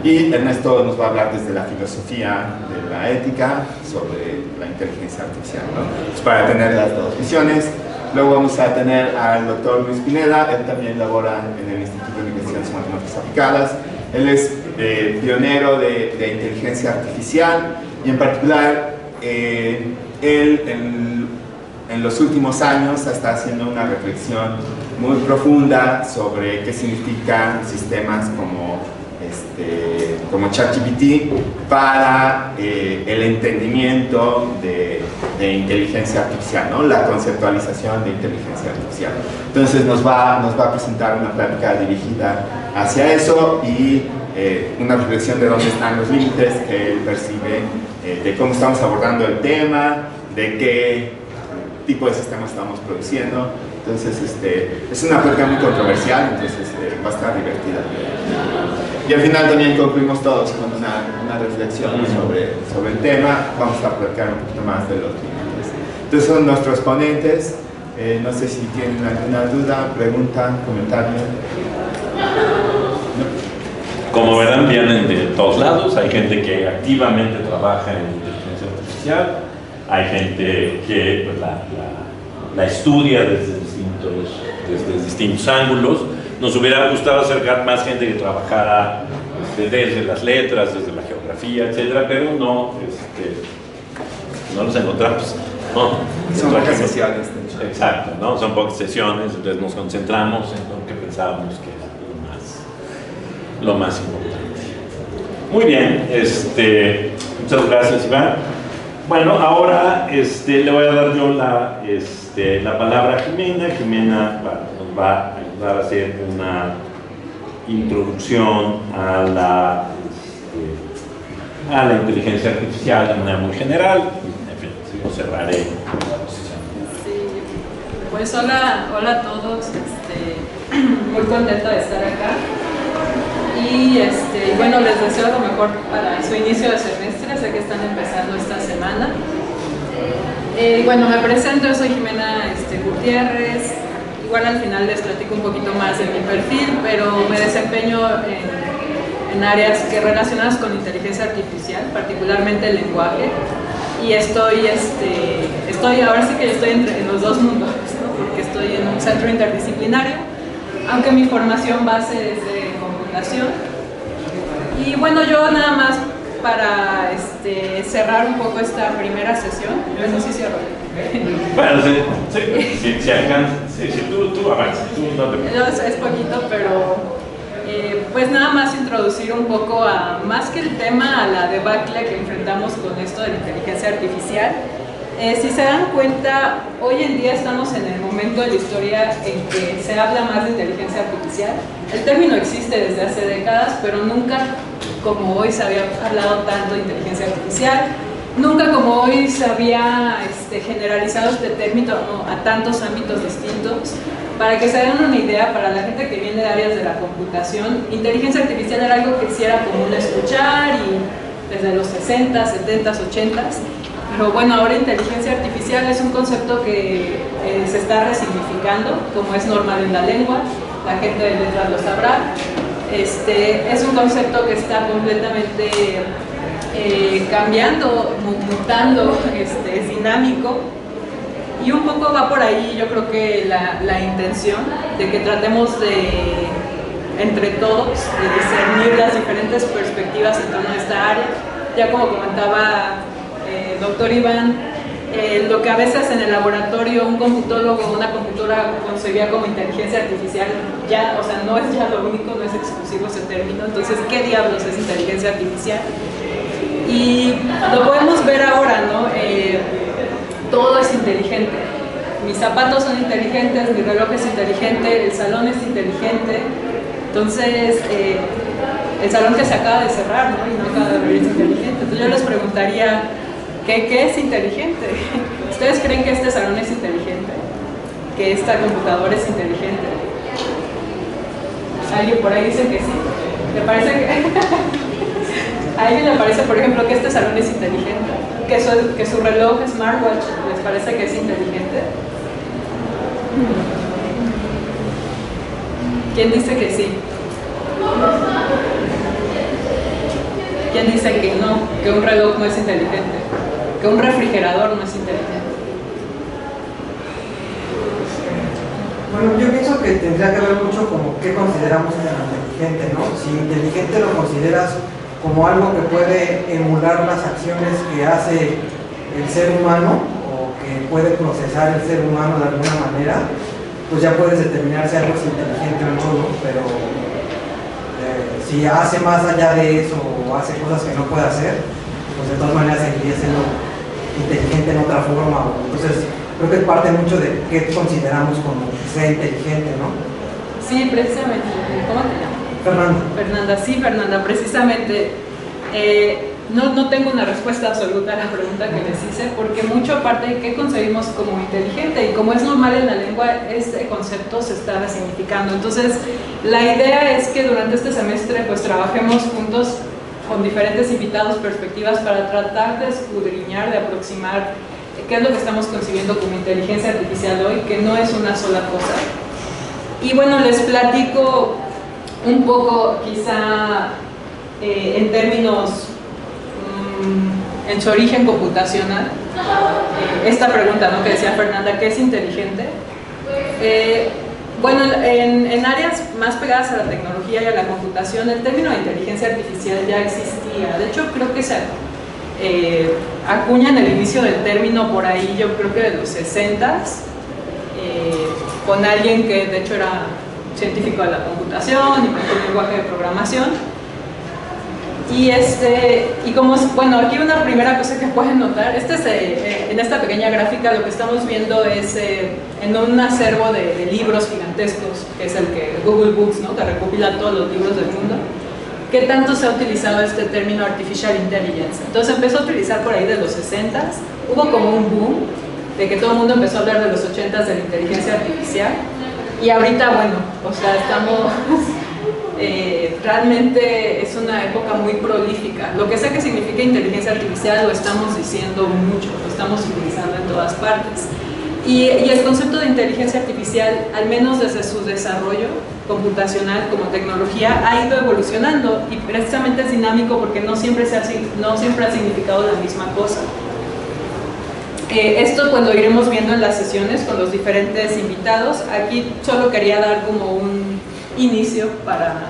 y Ernesto nos va a hablar desde la filosofía de la ética sobre la inteligencia artificial, ¿no? Pues para tener las dos visiones. Luego vamos a tener al doctor Luis Pineda. Él también labora en el Instituto de Investigaciones Matemáticas Aplicadas. Él es pionero de inteligencia artificial, y en particular él en los últimos años está haciendo una reflexión muy profunda sobre qué significan sistemas como ChatGPT para el entendimiento de inteligencia artificial, ¿no? La conceptualización de inteligencia artificial. Entonces nos va a presentar una plática dirigida hacia eso y una reflexión de dónde están los límites que él percibe, de cómo estamos abordando el tema, de qué tipo de sistema estamos produciendo. Entonces es una plática muy controversial, entonces va a estar divertida. Y al final también concluimos todos con una reflexión sobre el tema. Vamos a platicar un poquito más de los límites. Entonces son nuestros ponentes. No sé si tienen alguna duda, pregunta, comentario. Como verán, vienen de todos lados. Hay gente que activamente trabaja en inteligencia artificial, hay gente que pues, la estudia desde distintos ángulos. Nos hubiera gustado acercar más gente que trabajara desde las letras, desde la geografía, etcétera, pero no los encontramos. No, son pocas sesiones. Exacto, ¿no? Son pocas sesiones, entonces nos concentramos en lo que pensábamos que es lo más importante. Muy bien, muchas gracias, Iván. Bueno, ahora le voy a dar yo la palabra a Jimena. Jimena nos va a ayudar a hacer una introducción a la inteligencia artificial de manera muy general. En fin, yo cerraré la posición. Sí, pues hola a todos, muy contenta de estar acá. Y bueno, les deseo lo mejor para su inicio de semestre, sé que están empezando esta semana. Bueno, me presento, yo soy Jimena Gutiérrez. Igual al final les platico un poquito más de mi perfil, pero me desempeño en áreas que relacionadas con inteligencia artificial, particularmente el lenguaje. Y estoy ahora sí que estoy en los dos mundos, ¿no? Porque estoy en un centro interdisciplinario, aunque mi formación base es de computación. Y bueno, yo nada más para cerrar un poco esta primera sesión, bueno, sí cierro. Bueno, si alcanzas, tú avanzas, tú no te... Es poquito, pero pues nada más introducir un poco más que el tema, a la debacle que enfrentamos con esto de la inteligencia artificial. Si se dan cuenta, hoy en día estamos en el momento de la historia en que se habla más de inteligencia artificial. El término existe desde hace décadas, pero nunca como hoy se había hablado tanto de inteligencia artificial, nunca como hoy se había generalizado este término a tantos ámbitos distintos. Para que se den una idea, para la gente que viene de áreas de la computación, inteligencia artificial era algo que sí era común escuchar y desde los 60, 70, 80. Pero bueno, ahora inteligencia artificial es un concepto que se está resignificando, como es normal en la lengua, la gente de letras lo sabrá. Es un concepto que está completamente cambiando, mutando, es dinámico. Y un poco va por ahí, yo creo que la intención de que tratemos entre todos, de discernir las diferentes perspectivas en torno a esta área. Ya como comentaba el doctor Iván, lo que a veces en el laboratorio un computólogo o una computora concebía como inteligencia artificial, ya, o sea, no es ya lo único, no es exclusivo ese término. Entonces, ¿qué diablos es inteligencia artificial? Y lo podemos ver ahora, ¿no? Todo es inteligente. Mis zapatos son inteligentes, mi reloj es inteligente, el salón es inteligente. Entonces, el salón que se acaba de cerrar, ¿no? Y no acaba de abrir es inteligente. Entonces yo les preguntaría, ¿qué es inteligente? ¿Ustedes creen que este salón es inteligente? ¿Que esta computadora es inteligente? ¿Alguien por ahí dice que sí? ¿Le parece que...? ¿A alguien le parece, por ejemplo, que este salón es inteligente? ¿Que su reloj smartwatch les parece que es inteligente? ¿Quién dice que sí? ¿Quién dice que no? Que un reloj no es inteligente. Que un refrigerador no es inteligente. Bueno, yo pienso que tendría que ver mucho como qué consideramos inteligente, ¿no? Si inteligente lo consideras como algo que puede emular las acciones que hace el ser humano, o que que puede procesar el ser humano de alguna manera, pues ya puedes determinar si algo es inteligente o no, ¿no? Pero si hace más allá de eso o hace cosas que no puede hacer, pues de todas maneras seguiría siendo inteligente en otra forma. Entonces creo que parte mucho de qué consideramos como que sea inteligente, ¿no? Sí, precisamente. ¿Cómo te llamas? Fernanda. Fernanda, sí, Fernanda, precisamente. No tengo una respuesta absoluta a la pregunta que les hice, porque mucho aparte de qué concebimos como inteligente, y como es normal en la lengua, este concepto se está resignificando. Entonces, la idea es que durante este semestre pues trabajemos juntos con diferentes invitados, perspectivas, para tratar de escudriñar, de aproximar qué es lo que estamos concibiendo como inteligencia artificial hoy, que no es una sola cosa. Y bueno, les platico un poco, quizá en términos en su origen computacional, esta pregunta, ¿no?, que decía Fernanda, ¿qué es inteligente? Bueno, en áreas más pegadas a la tecnología y a la computación, el término de inteligencia artificial ya existía. De hecho, creo que se acuña en el inicio del término por ahí, yo creo que de los 60s, con alguien que de hecho era científico de la computación y con un lenguaje de programación. Y como, bueno, aquí una primera cosa que pueden notar, en esta pequeña gráfica lo que estamos viendo es en un acervo de libros gigantescos, que es el que Google Books, ¿no?, que recopila todos los libros del mundo, qué tanto se ha utilizado este término Artificial Intelligence. Entonces empezó a utilizar por ahí de los 60s, hubo como un boom de que todo el mundo empezó a hablar de los 80s de la inteligencia artificial, y ahorita, bueno, o sea, estamos... realmente es una época muy prolífica. Lo que sea que significa inteligencia artificial lo estamos diciendo mucho, lo estamos utilizando en todas partes. Y el concepto de inteligencia artificial, al menos desde su desarrollo computacional como tecnología, ha ido evolucionando, y precisamente es dinámico porque no siempre ha significado la misma cosa. Esto pues lo iremos viendo en las sesiones con los diferentes invitados. Aquí solo quería dar como un inicio para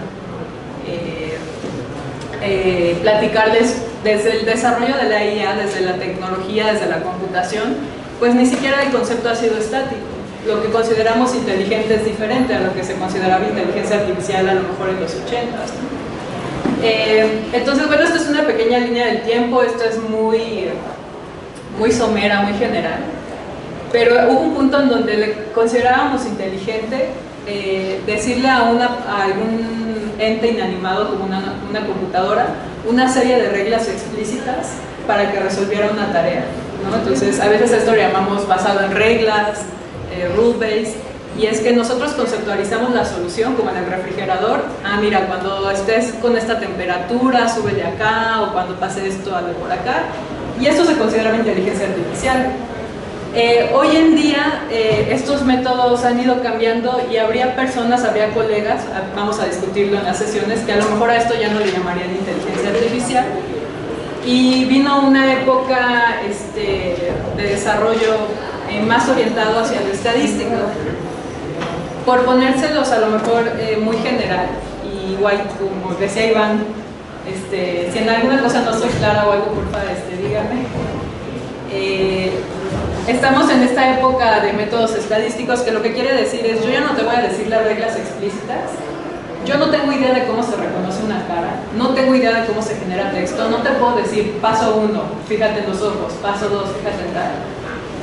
platicarles desde el desarrollo de la IA, desde la tecnología, desde la computación, pues ni siquiera el concepto ha sido estático. Lo que consideramos inteligente es diferente a lo que se consideraba inteligencia artificial a lo mejor en los 80s. Entonces, bueno, esto es una pequeña línea del tiempo, esto es muy somera, muy general, pero hubo un punto en donde le considerábamos inteligente decirle a algún ente inanimado como una computadora una serie de reglas explícitas para que resolviera una tarea, ¿no? Entonces a veces esto lo llamamos basado en reglas, rule-based, y es que nosotros conceptualizamos la solución como en el refrigerador. Mira, cuando estés con esta temperatura, súbele acá, o cuando pase esto, hazlo por acá, y esto se considera inteligencia artificial. Hoy en día estos métodos han ido cambiando, y habría colegas, vamos a discutirlo en las sesiones, que a lo mejor a esto ya no le llamarían inteligencia artificial, y vino una época de desarrollo más orientado hacia lo estadístico. Por ponérselos a lo mejor muy general, y igual como decía Iván, si en alguna cosa no soy clara o algo, porfa, díganme. Estamos en esta época de métodos estadísticos, que lo que quiere decir es, yo ya no te voy a decir las reglas explícitas, yo no tengo idea de cómo se reconoce una cara, no tengo idea de cómo se genera texto, no te puedo decir paso 1, fíjate en los ojos, paso 2, fíjate en tal.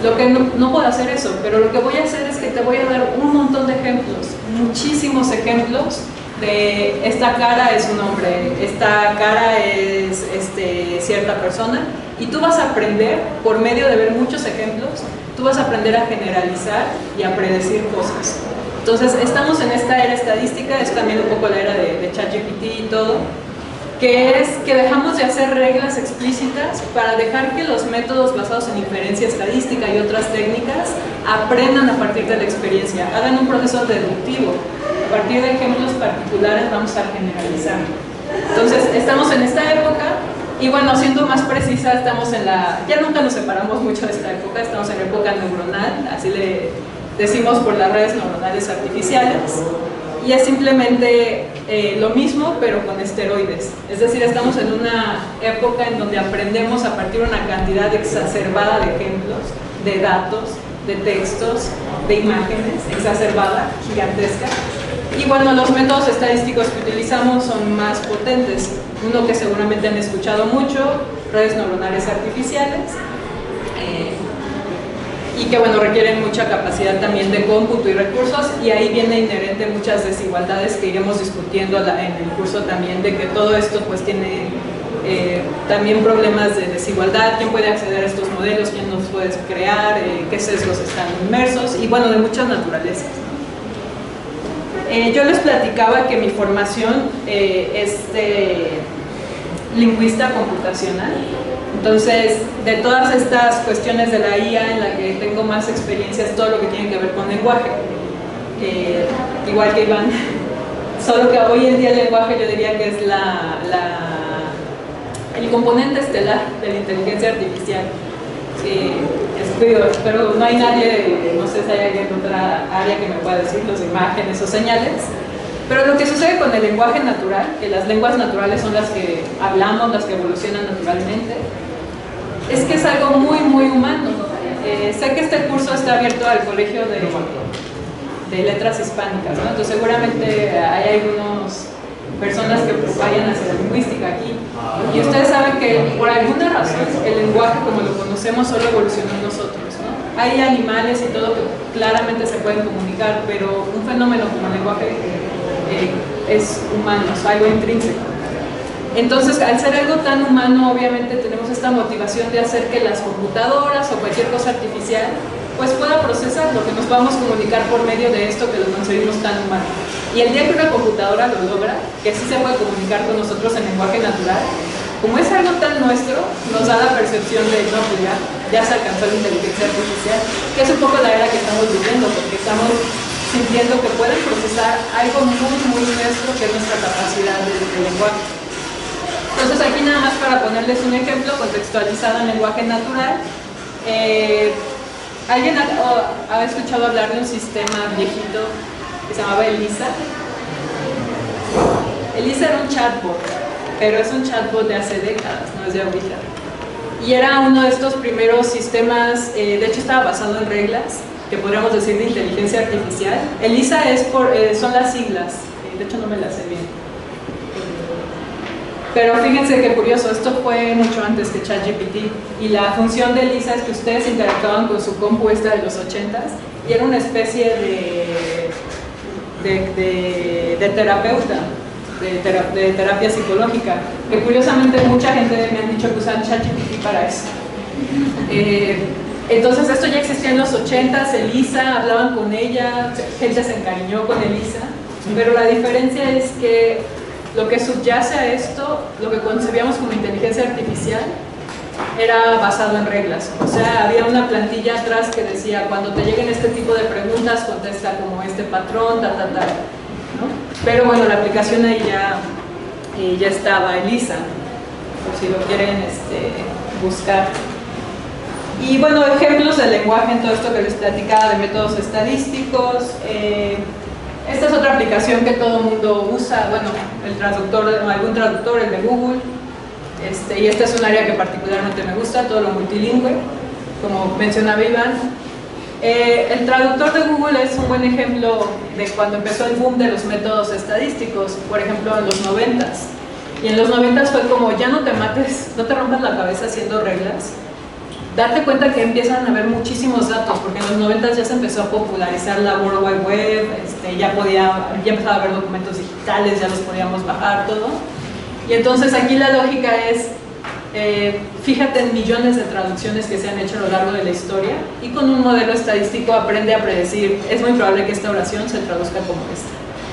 Lo que no puedo hacer eso, pero lo que voy a hacer es que te voy a dar un montón de ejemplos, muchísimos ejemplos de esta cara es un hombre, esta cara es cierta persona, y tú vas a aprender, por medio de ver muchos ejemplos, tú vas a aprender a generalizar y a predecir cosas. Entonces estamos en esta era estadística, es también un poco la era de ChatGPT y todo, que es que dejamos de hacer reglas explícitas para dejar que los métodos basados en inferencia estadística y otras técnicas aprendan a partir de la experiencia, hagan un proceso deductivo. A partir de ejemplos particulares vamos a generalizar. Entonces, estamos en esta época, y bueno, siendo más precisa, estamos en ya nunca nos separamos mucho de esta época, estamos en la época neuronal, así le decimos por las redes neuronales artificiales. y es simplemente lo mismo pero con esteroides. Es decir, estamos en una época en donde aprendemos a partir de una cantidad exacerbada de ejemplos, de datos, de textos, de imágenes, exacerbada, gigantesca. Y bueno, los métodos estadísticos que utilizamos son más potentes. Uno que seguramente han escuchado mucho, redes neuronales artificiales, y que bueno, requieren mucha capacidad también de cómputo y recursos, y ahí viene inherente muchas desigualdades que iremos discutiendo en el curso también, de que todo esto pues tiene también problemas de desigualdad, quién puede acceder a estos modelos, quién los puede crear, qué sesgos están inmersos, y bueno, de muchas naturalezas. Yo les platicaba que mi formación es de lingüista computacional. Entonces, de todas estas cuestiones de la IA, en la que tengo más experiencia es todo lo que tiene que ver con lenguaje. Igual que Iván, solo que hoy en día el lenguaje yo diría que es el componente estelar de la inteligencia artificial. Pero no hay nadie, no sé si hay alguien en otra área que me pueda decir, los imágenes o señales. Pero lo que sucede con el lenguaje natural, que las lenguas naturales son las que hablamos, las que evolucionan naturalmente, es que es algo muy, muy humano. Sé que este curso está abierto al Colegio de Letras Hispánicas, ¿no? Entonces seguramente hay algunas personas que vayan hacia la lingüística aquí. Y ustedes saben que por alguna razón el lenguaje como lo conocemos solo evolucionó en nosotros, ¿no? Hay animales y todo que claramente se pueden comunicar, pero un fenómeno como el lenguaje es humano, es algo intrínseco. Entonces, al ser algo tan humano, obviamente tenemos esta motivación de hacer que las computadoras o cualquier cosa artificial pues pueda procesar lo que nos podamos comunicar por medio de esto que lo concebimos tan humano. Y el día que una computadora lo logra, que sí se puede comunicar con nosotros en lenguaje natural, como es algo tan nuestro, nos da la percepción de no, pues ya se alcanzó la inteligencia artificial, que es un poco la era que estamos viviendo, porque estamos sintiendo que pueden procesar algo muy, muy nuestro, que es nuestra capacidad de lenguaje. Entonces aquí nada más para ponerles un ejemplo contextualizado en lenguaje natural. ¿Alguien ha escuchado hablar de un sistema viejito que se llamaba ELIZA? ELIZA era un chatbot, pero es un chatbot de hace décadas, no es de ahorita. Y era uno de estos primeros sistemas, de hecho estaba basado en reglas, que podríamos decir de inteligencia artificial. ELIZA son las siglas, de hecho no me las sé bien. Pero fíjense qué curioso, esto fue mucho antes que ChatGPT, y la función de ELIZA es que ustedes interactuaban con su compu esta de los 80s y era una especie de terapeuta, de terapia psicológica, que curiosamente mucha gente me han dicho que usan ChatGPT para eso. Entonces esto ya existía en los 80s, ELIZA, hablaban con ella, gente se encariñó con ELIZA, pero la diferencia es que lo que subyace a esto, lo que concebíamos como inteligencia artificial, era basado en reglas. O sea, había una plantilla atrás que decía, cuando te lleguen este tipo de preguntas, contesta como este patrón, ¿no? Pero bueno, la aplicación ahí ya estaba, ELIZA, por si lo quieren buscar. Y bueno, ejemplos de lenguaje en todo esto que les platicaba de métodos estadísticos. Esta es otra aplicación que todo el mundo usa, bueno, algún traductor, el de Google, y esta es un área que particularmente me gusta, todo lo multilingüe, como mencionaba Iván. El traductor de Google es un buen ejemplo de cuando empezó el boom de los métodos estadísticos, por ejemplo en los 90s. Y en los 90s fue como, ya no te mates, no te rompas la cabeza haciendo reglas. Darte cuenta que empiezan a haber muchísimos datos, porque en los 90 ya se empezó a popularizar la World Wide Web, ya empezaba a haber documentos digitales, ya los podíamos bajar, todo. Y entonces aquí la lógica es, fíjate en millones de traducciones que se han hecho a lo largo de la historia, y con un modelo estadístico aprende a predecir, es muy probable que esta oración se traduzca como esta.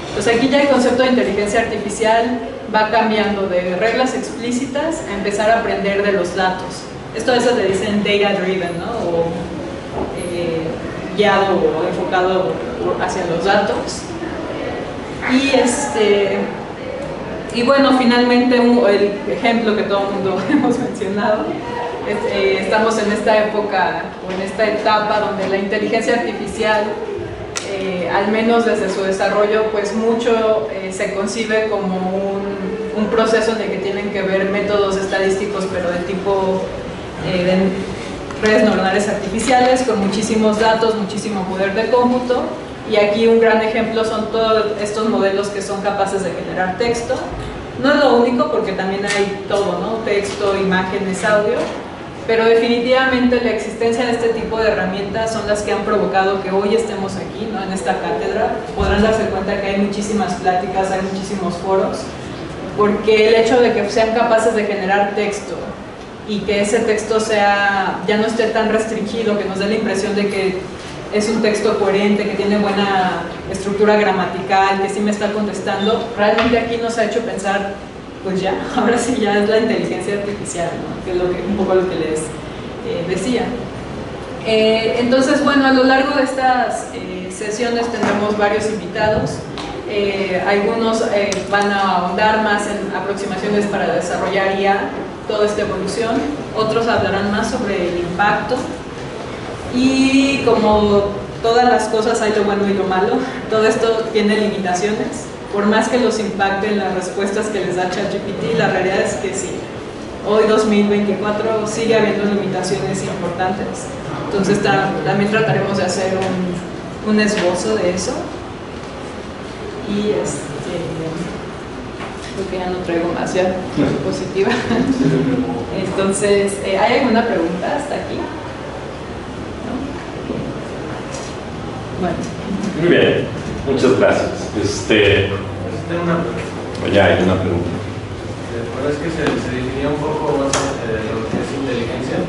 Entonces aquí ya el concepto de inteligencia artificial va cambiando de reglas explícitas a empezar a aprender de los datos. Esto a veces le dicen data driven, ¿no? O guiado o enfocado hacia los datos. Y bueno, finalmente el ejemplo que todo el mundo hemos mencionado, estamos en esta época o en esta etapa donde la inteligencia artificial al menos desde su desarrollo, pues mucho se concibe como un proceso en el que tienen que ver métodos estadísticos, pero de tipo de redes neuronales artificiales, con muchísimos datos, muchísimo poder de cómputo. Y aquí un gran ejemplo son todos estos modelos que son capaces de generar texto. No es lo único, porque también hay todo, ¿no? Texto, imágenes, audio. Pero definitivamente la existencia de este tipo de herramientas son las que han provocado que hoy estemos aquí, ¿no? En esta cátedra. Podrán darse cuenta que hay muchísimas pláticas, hay muchísimos foros, porque el hecho de que sean capaces de generar texto y que ese texto ya no esté tan restringido, que nos dé la impresión de que es un texto coherente, que tiene buena estructura gramatical, que sí me está contestando, realmente aquí nos ha hecho pensar, pues ya, ahora sí ya es la inteligencia artificial, ¿no? Que es un poco lo que les decía. Entonces, bueno, a lo largo de estas sesiones tendremos varios invitados. Algunos van a ahondar más en aproximaciones para desarrollar ya toda esta evolución, otros hablarán más sobre el impacto, y como todas las cosas hay lo bueno y lo malo, todo esto tiene limitaciones. Por más que los impacten las respuestas que les da ChatGPT, la realidad es que sí, hoy 2024 sigue habiendo limitaciones importantes. Entonces también trataremos de hacer un esbozo de eso. Y creo que ya no traigo más, ya diapositiva. Entonces, ¿hay alguna pregunta hasta aquí? ¿No? Bueno. Muy bien, muchas gracias. Tengo una pregunta. Ya hay una pregunta. Bueno, es que se definía un poco más lo que es inteligencia,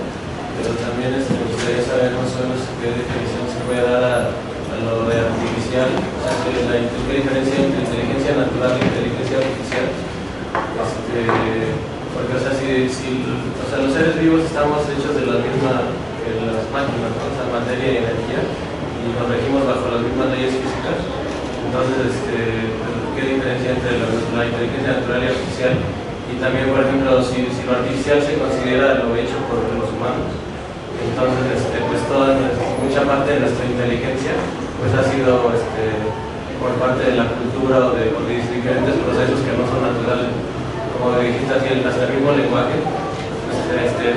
pero también me gustaría saber más o menos qué definición se puede dar a lo de artificial, o sea, qué diferencia entre inteligencia natural e inteligencia artificial. Porque, o sea, los seres vivos estamos hechos de la misma que las máquinas, ¿no? O sea, materia y energía, y nos regimos bajo las mismas leyes físicas. Entonces, ¿qué diferencia entre la inteligencia natural y artificial? Y también, por ejemplo, si lo artificial se considera lo hecho por los humanos, entonces, pues mucha parte de nuestra inteligencia pues ha sido por parte de la cultura o de diferentes procesos que no son naturales. Como dijiste así, hasta el mismo lenguaje,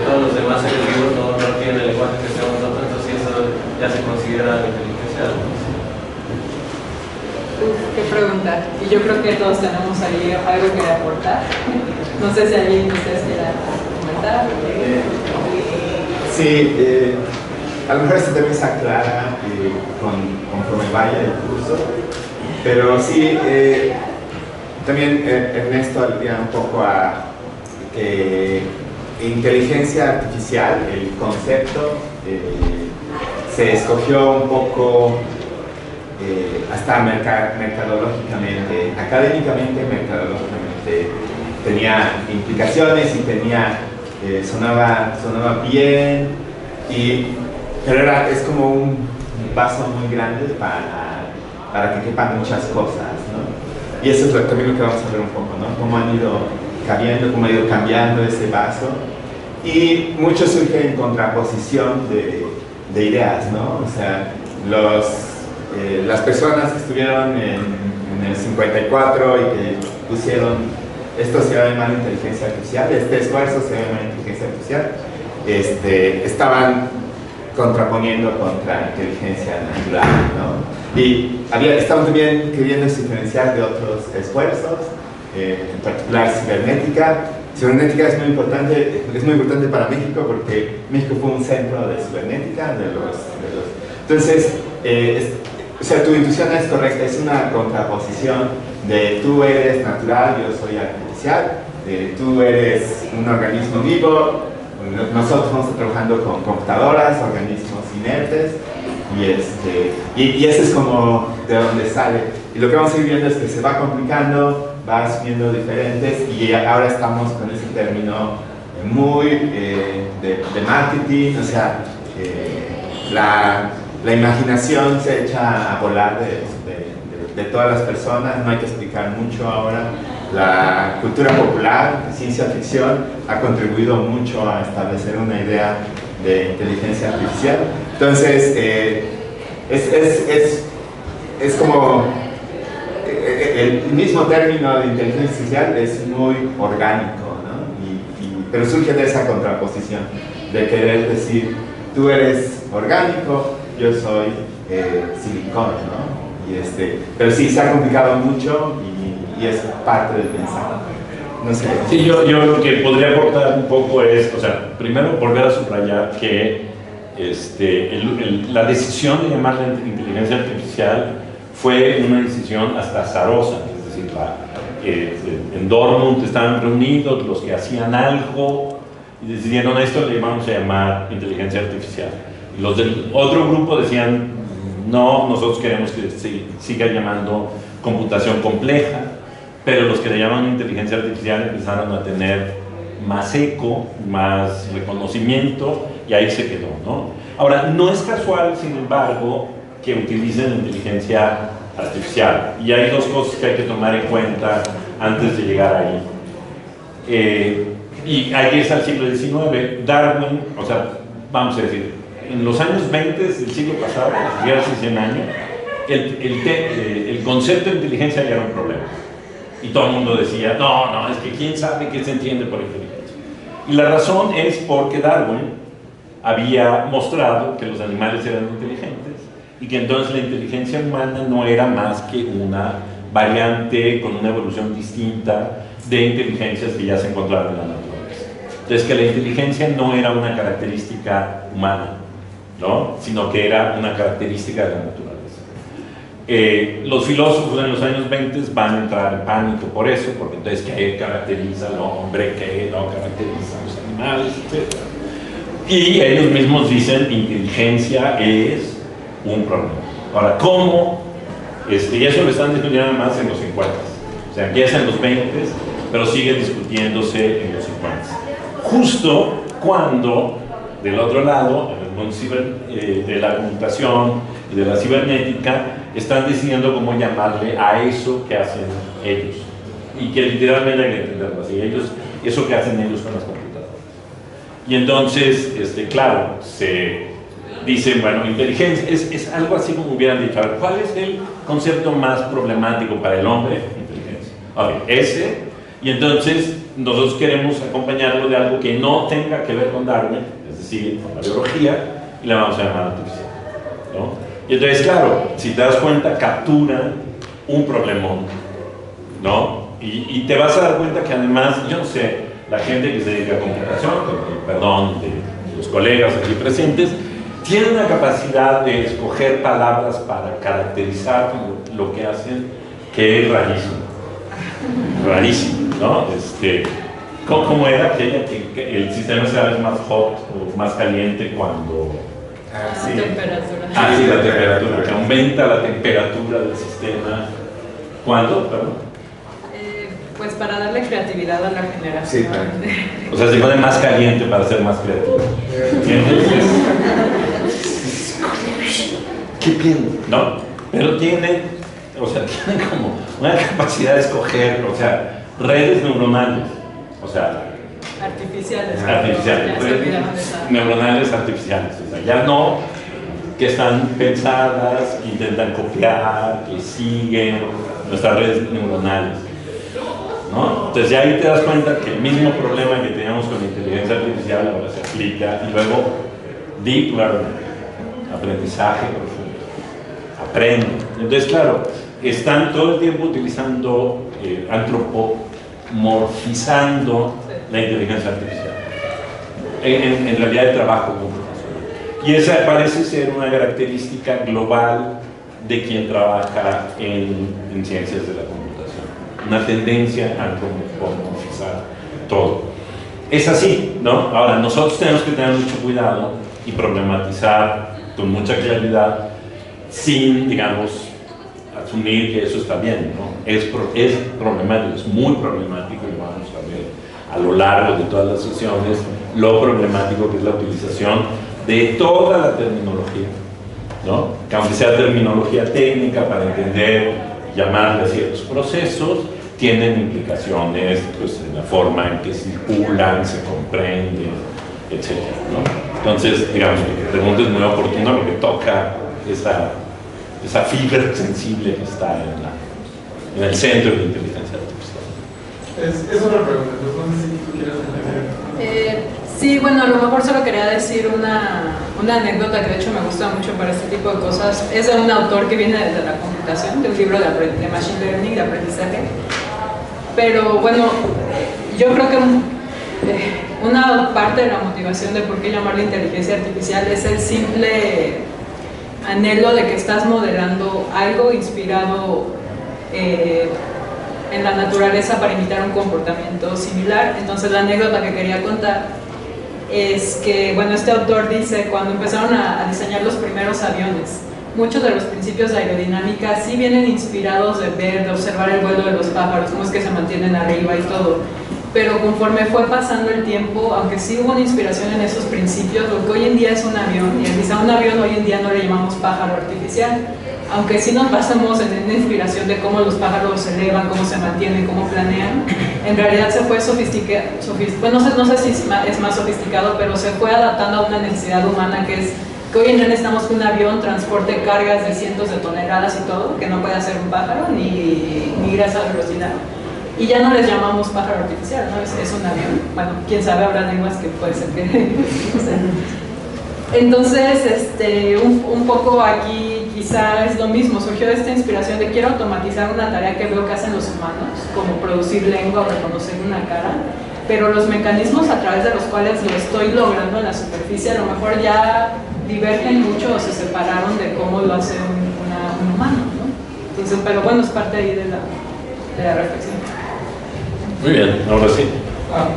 todos los demás seres vivos no tienen el lenguaje que tenemos nosotros, entonces eso ya se considera inteligencia. ¿Qué preguntar? Y yo creo que todos tenemos ahí algo que aportar. No sé si alguien de ustedes quiera comentar. Sí, a lo mejor este tema se aclara conforme vaya el curso, pero sí, también Ernesto aludía un poco a que inteligencia artificial, el concepto, se escogió un poco hasta mercadológicamente, académicamente, mercadológicamente, tenía implicaciones y sonaba bien, pero es como un vaso muy grande para que quepan muchas cosas, ¿no? Y eso es también lo que vamos a ver un poco, ¿no? Cómo han ido cabiendo, cómo ha ido cambiando ese vaso, y mucho surge en contraposición de ideas, ¿no? O sea, las personas que estuvieron en el 54 y que pusieron esto se va a llamar inteligencia artificial, este esfuerzo se va a llamar inteligencia artificial, estaban contraponiendo contra inteligencia natural, ¿no? Y estaban también queriendo diferenciar de otros esfuerzos, en particular cibernética. Cibernética es muy importante para México porque México fue un centro de cibernética entonces, o sea, tu intuición es correcta, es una contraposición de tú eres natural, yo soy artificial, tú eres un organismo vivo, nosotros estamos trabajando con computadoras, organismos inertes, y ese es como de donde sale. Y lo que vamos a ir viendo es que se va complicando, va asumiendo diferentes, y ahora estamos con ese término muy de marketing, o sea, la imaginación se echa a volar de todas las personas, no hay que explicar mucho ahora. La cultura popular, ciencia ficción, ha contribuido mucho a establecer una idea de inteligencia artificial. Entonces, es como el mismo término de inteligencia artificial es muy orgánico, ¿no? Pero surge de esa contraposición, de querer decir, tú eres orgánico, yo soy silicón, ¿no? Pero sí, se ha complicado mucho y es parte del pensar. No sé. Sí, yo lo que podría aportar un poco es, o sea, primero volver a subrayar que la decisión de llamarla inteligencia artificial fue una decisión hasta azarosa, es decir, en Dortmund estaban reunidos los que hacían algo y decidieron esto le vamos a llamar inteligencia artificial. Y los del otro grupo decían, no, nosotros queremos que se siga llamando computación compleja, pero los que le llaman inteligencia artificial empezaron a tener más eco, más reconocimiento y ahí se quedó, ¿no? Ahora, no es casual, sin embargo, que utilicen inteligencia artificial y hay dos cosas que hay que tomar en cuenta antes de llegar ahí. Y ahí es al siglo XIX, Darwin, o sea, vamos a decir, en los años 20 del siglo pasado, hace 100 años, el concepto de inteligencia ya era un problema. Y todo el mundo decía, no, es que quién sabe qué se entiende por inteligencia. Y la razón es porque Darwin había mostrado que los animales eran inteligentes y que entonces la inteligencia humana no era más que una variante con una evolución distinta de inteligencias que ya se encontraban en la naturaleza. Entonces que la inteligencia no era una característica humana, ¿no? Sino que era una característica de la naturaleza. Los filósofos en los años 20 van a entrar en pánico por eso, porque entonces ¿qué caracteriza al hombre? ¿Qué no caracteriza a los animales? Etc. Y ellos mismos dicen inteligencia es un problema. Ahora, ¿cómo? Y eso lo están discutiendo más en los 50. O sea, empieza en los 20, pero sigue discutiéndose en los 50. Justo cuando, del otro lado, en el mundo de la computación y de la cibernética, están decidiendo cómo llamarle a eso que hacen ellos. Y que literalmente hay que entenderlo así. Eso que hacen ellos con las computadoras. Y entonces, claro, se dice, bueno, inteligencia es algo así como hubieran dicho, ¿cuál es el concepto más problemático para el hombre? Inteligencia. Ok, ese. Y entonces nosotros queremos acompañarlo de algo que no tenga que ver con Darwin, es decir, con la biología, y la vamos a llamar artificial, ¿no? Y entonces, claro, si te das cuenta, captura un problemón, ¿no? Y te vas a dar cuenta que además, yo no sé, la gente que se dedica a computación, perdón, de los colegas aquí presentes, tiene una capacidad de escoger palabras para caracterizar lo que hacen, que es rarísimo, ¿no? ¿Cómo era aquella que el sistema se hace más hot o más caliente cuando... Sí. La temperatura. Sí, la temperatura, que aumenta la temperatura del sistema. ¿Cuándo? Perdón. Pues para darle creatividad a la generación. Sí, claro. O sea, se pone más caliente para ser más creativo. ¿Entiendes? ¿Qué piensa? ¿No? Pero tiene como una capacidad de escoger, o sea, redes neuronales. O sea, artificiales. Redes neuronales artificiales. O sea, ya no que están pensadas, que intentan copiar, que siguen nuestras redes neuronales, ¿no? Entonces ya ahí te das cuenta que el mismo problema que teníamos con la inteligencia artificial ahora se aplica. Y luego deep learning, aprendizaje profundo, aprende. Entonces claro, están todo el tiempo utilizando, antropomorfizando la inteligencia artificial en realidad el trabajo computacional, y esa parece ser una característica global de quien trabaja en ciencias de la computación, una tendencia a antropomorfizar todo. Es así, ¿no? Ahora nosotros tenemos que tener mucho cuidado y problematizar con mucha claridad sin, digamos, asumir que eso está bien, ¿no? Es problemático, es muy problemático, y vamos a ver a lo largo de todas las sesiones lo problemático que es la utilización de toda la terminología, ¿no? Que aunque sea terminología técnica para entender, llamarle a ciertos procesos, tienen implicaciones pues, en la forma en que circulan, se comprenden, etc., ¿no? Entonces, digamos, lo que pregunto es muy oportuno porque toca esa fibra sensible que está en el centro de la inteligencia artificial. Es otra pregunta, entonces no sé si tú quieres añadir. Sí, bueno, a lo mejor solo quería decir una anécdota que de hecho me gusta mucho para este tipo de cosas. Es de un autor que viene desde la computación, de un libro de Machine Learning, de aprendizaje. Pero bueno, yo creo que una parte de la motivación de por qué llamarla inteligencia artificial es el simple anhelo de que estás modelando algo inspirado en la naturaleza para imitar un comportamiento similar. Entonces la anécdota que quería contar es que, bueno, este autor dice, cuando empezaron a diseñar los primeros aviones, muchos de los principios de aerodinámica sí vienen inspirados de observar el vuelo de los pájaros, cómo es que se mantienen arriba y todo. Pero conforme fue pasando el tiempo, aunque sí hubo una inspiración en esos principios, lo que hoy en día es un avión, y quizá un avión hoy en día no le llamamos pájaro artificial, aunque sí nos basamos en una inspiración de cómo los pájaros se elevan, cómo se mantienen, cómo planean, en realidad se fue bueno, no sé si es más sofisticado, pero se fue adaptando a una necesidad humana que es que hoy en día necesitamos que un avión transporte cargas de cientos de toneladas y todo, que no puede hacer un pájaro ni ir a esa velocidad. Y ya no les llamamos pájaro artificial, ¿no? Es un avión. Bueno, quién sabe, habrá lenguas que puede ser que... no sé. Entonces, un poco aquí quizá es lo mismo, surgió esta inspiración de quiero automatizar una tarea que veo que hacen los humanos, como producir lengua o reconocer una cara, pero los mecanismos a través de los cuales lo estoy logrando en la superficie a lo mejor ya divergen mucho o se separaron de cómo lo hace un humano, ¿no? Entonces, pero bueno, es parte ahí de la reflexión. Muy bien, ahora sí.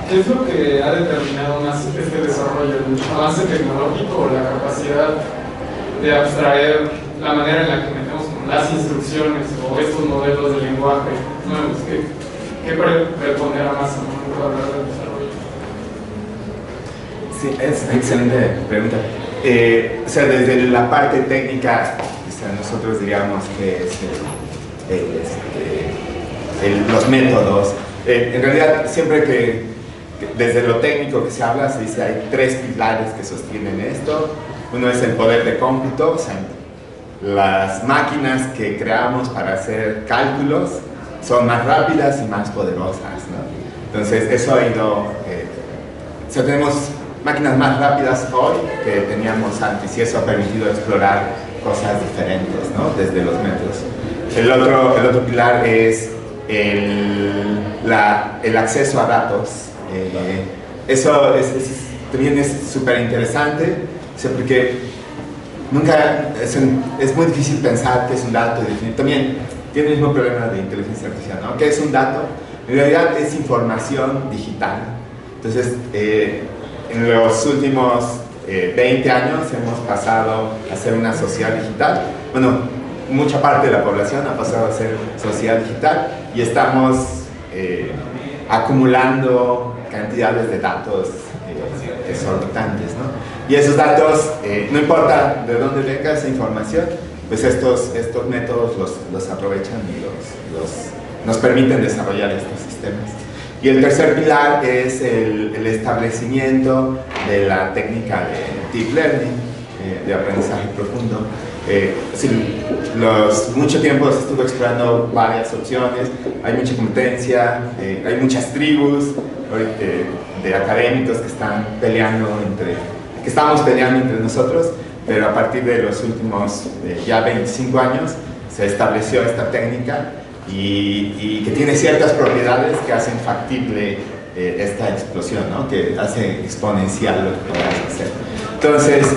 ¿Qué es lo que ha determinado más este desarrollo? ¿El avance tecnológico o la capacidad de abstraer la manera en la que metemos las instrucciones o estos modelos de lenguaje nuevos? ¿Qué prepondera más al momento de hablar del desarrollo? Sí, es una excelente pregunta. O sea, desde la parte técnica, o sea, nosotros diríamos que es los métodos. En realidad, siempre que desde lo técnico que se habla, se dice hay tres pilares que sostienen esto. Uno es el poder de cómputo, o sea, las máquinas que creamos para hacer cálculos son más rápidas y más poderosas, ¿no? Entonces, eso ha ido... o sea, tenemos máquinas más rápidas hoy que teníamos antes y eso ha permitido explorar cosas diferentes, ¿no? Desde los métodos. El otro pilar es el acceso a datos. Eso también es súper interesante, o sea, porque nunca es muy difícil pensar qué es un dato y definir. También tiene el mismo problema de inteligencia artificial, ¿no? ¿Qué es un dato? En realidad es información digital. Entonces, en los últimos 20 años hemos pasado a ser una sociedad digital. Bueno, mucha parte de la población ha pasado a ser sociedad digital y estamos acumulando cantidades de datos exorbitantes, ¿no? Y esos datos, no importa de dónde venga esa información, pues estos métodos los aprovechan y nos permiten desarrollar estos sistemas. Y el tercer pilar es el establecimiento de la técnica de deep learning, de aprendizaje profundo. Mucho tiempo se estuvo explorando varias opciones, hay mucha competencia, hay muchas tribus de académicos que están peleando estamos peleando entre nosotros, pero a partir de los últimos ya 25 años se estableció esta técnica y que tiene ciertas propiedades que hacen factible esta explosión, ¿no? Que hace exponencial lo que podemos hacer. Entonces,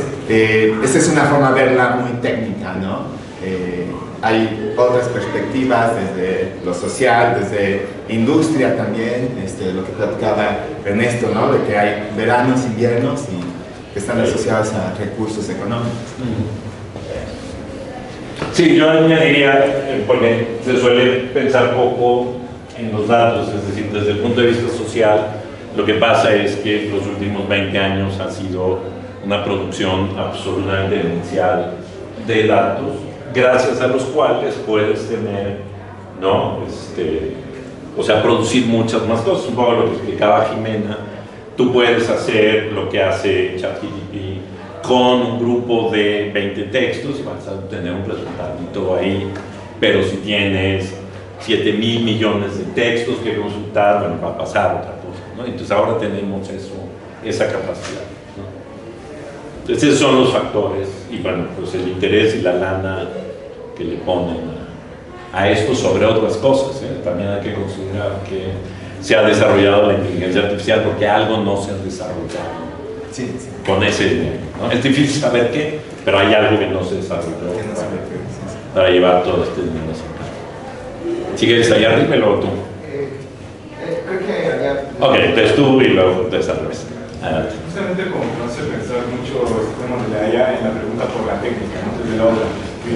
esta es una forma de verla muy técnica, ¿no? Hay otras perspectivas desde lo social, desde industria también, lo que platicaba Ernesto, ¿no? De que hay veranos, inviernos y que están asociados a recursos económicos. Sí, yo añadiría, porque se suele pensar poco en los datos, es decir, desde el punto de vista social, lo que pasa es que los últimos 20 años ha sido una producción absolutamente demencial de datos, gracias a los cuales puedes tener, ¿no? O sea, producir muchas más cosas, un poco lo que explicaba Jimena. Tú puedes hacer lo que hace ChatGPT con un grupo de 20 textos vas a obtener un resultadito ahí, pero si tienes 7.000 millones de textos que consultar, bueno, va a pasar otra cosa, ¿no? Entonces ahora tenemos esa capacidad, ¿no? Entonces esos son los factores, y bueno, pues el interés y la lana que le ponen a esto sobre otras cosas, ¿eh? También hay que considerar que se ha desarrollado la inteligencia artificial porque algo no se ha desarrollado con ese dinero, ¿no? Es difícil saber qué, pero hay algo que no se desarrolló para llevar todo este dinero a cabo. Si quieres allá arriba y luego tú. Creo que allá... Ok, entonces tú y luego te salves. Adelante. Justamente como que no hace pensar mucho este tema de la IA en la pregunta por la técnica, ¿no? Desde la otra, porque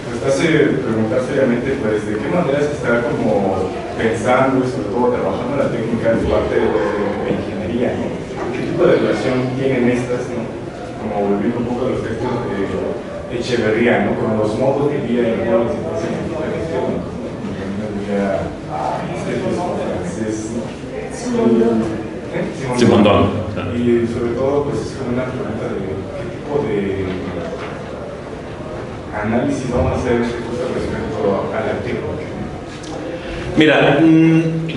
pues te hace preguntar seriamente pues de qué manera se está como pensando y sobre todo trabajando la técnica en parte de la ingeniería, ¿no? ¿Qué tipo de relación tienen estas, ¿no? Como volviendo un poco a los textos de Echeverría, ¿no? Con los modos de vida y las situaciones de gestión, ¿no? Simondón. Y sobre todo, pues es como una pregunta de qué tipo de análisis vamos a hacer respecto a la técnica. Mira,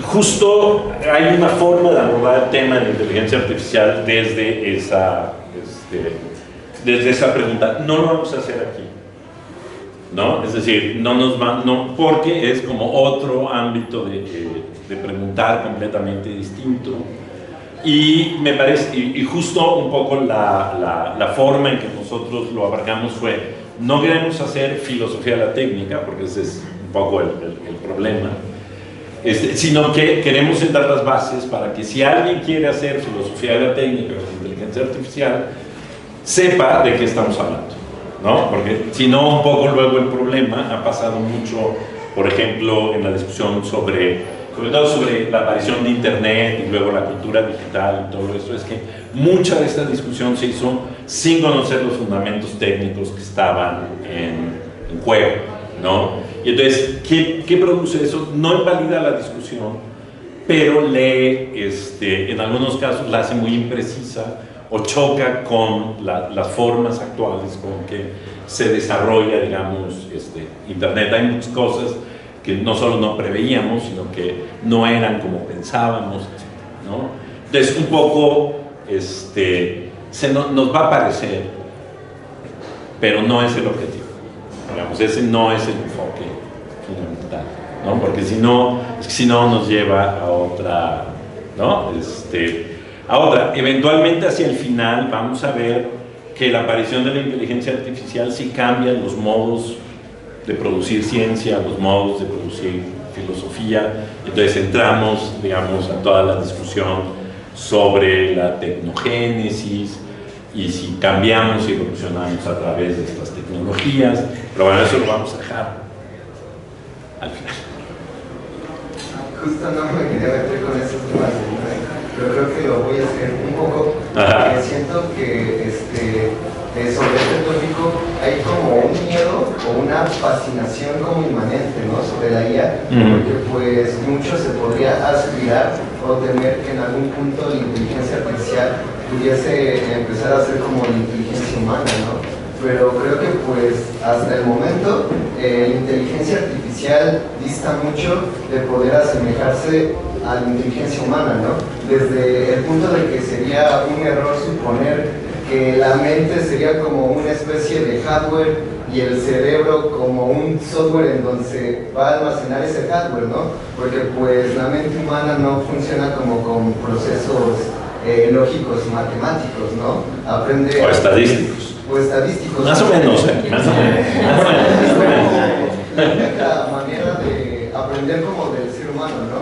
justo hay una forma de abordar el tema de la inteligencia artificial desde esa pregunta. No lo vamos a hacer aquí, ¿no? Es decir, no, porque es como otro ámbito de preguntar completamente distinto. Y me parece, y justo un poco la forma en que nosotros lo abarcamos fue, no queremos hacer filosofía de la técnica, porque ese es un poco el problema, sino que queremos sentar las bases para que si alguien quiere hacer filosofía de la técnica o de inteligencia artificial, sepa de qué estamos hablando, ¿no? Porque si no, un poco luego el problema ha pasado mucho, por ejemplo, en la discusión sobre todo sobre la aparición de Internet y luego la cultura digital y todo eso, es que mucha de esta discusión se hizo sin conocer los fundamentos técnicos que estaban en juego, ¿no? Y entonces, ¿qué produce eso? No invalida la discusión, pero en algunos casos la hace muy imprecisa o choca con las formas actuales con que se desarrolla, digamos, Internet. Hay muchas cosas que no solo no preveíamos, sino que no eran como pensábamos, ¿no? Entonces, un poco, nos va a parecer, pero no es el objetivo, digamos, ese no es el enfoque fundamental, ¿no? Porque si no nos lleva a otra, ¿no? Eventualmente hacia el final vamos a ver que la aparición de la inteligencia artificial sí cambia los modos de producir ciencia, los modos de producir filosofía. Entonces entramos, digamos, a toda la discusión sobre la tecnogénesis y si cambiamos y evolucionamos a través de estas tecnologías, pero bueno, eso lo vamos a dejar al final. Justo no me quería meter con esos temas, pero creo que lo voy a hacer un poco, porque siento que sobre este tópico hay como un miedo o una fascinación como inmanente, ¿no? Sobre la IA, porque pues mucho se podría aspirar o temer que en algún punto la inteligencia artificial pudiese empezar a ser como la inteligencia humana, ¿no? Pero creo que pues hasta el momento la inteligencia artificial dista mucho de poder asemejarse a la inteligencia humana, ¿no? Desde el punto de que sería un error suponer que la mente sería como una especie de hardware y el cerebro como un software en donde se va a almacenar ese hardware, ¿no? Porque pues la mente humana no funciona como con procesos lógicos matemáticos, ¿no? Aprende... O estadísticos. O estadísticos. Más o menos, más o menos. La única manera de aprender como del ser humano, ¿no?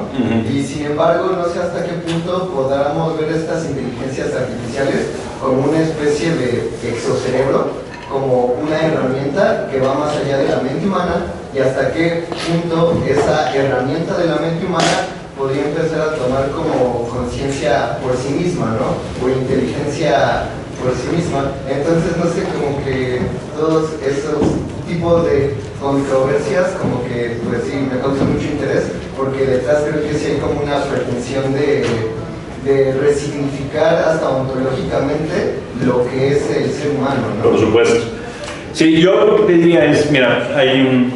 Y sin embargo, no sé hasta qué punto podamos ver estas inteligencias artificiales como una especie de exocerebro, como una herramienta que va más allá de la mente humana, y hasta qué punto esa herramienta de la mente humana podría empezar a tomar como conciencia por sí misma, ¿no? O inteligencia por sí misma. Entonces, no sé, como que todos esos tipos de controversias, como que, pues sí, me causa mucho interés, porque detrás creo que sí hay como una pretensión de de resignificar hasta ontológicamente lo que es el ser humano, ¿no? Por supuesto. Sí, yo lo que te diría es, mira, hay un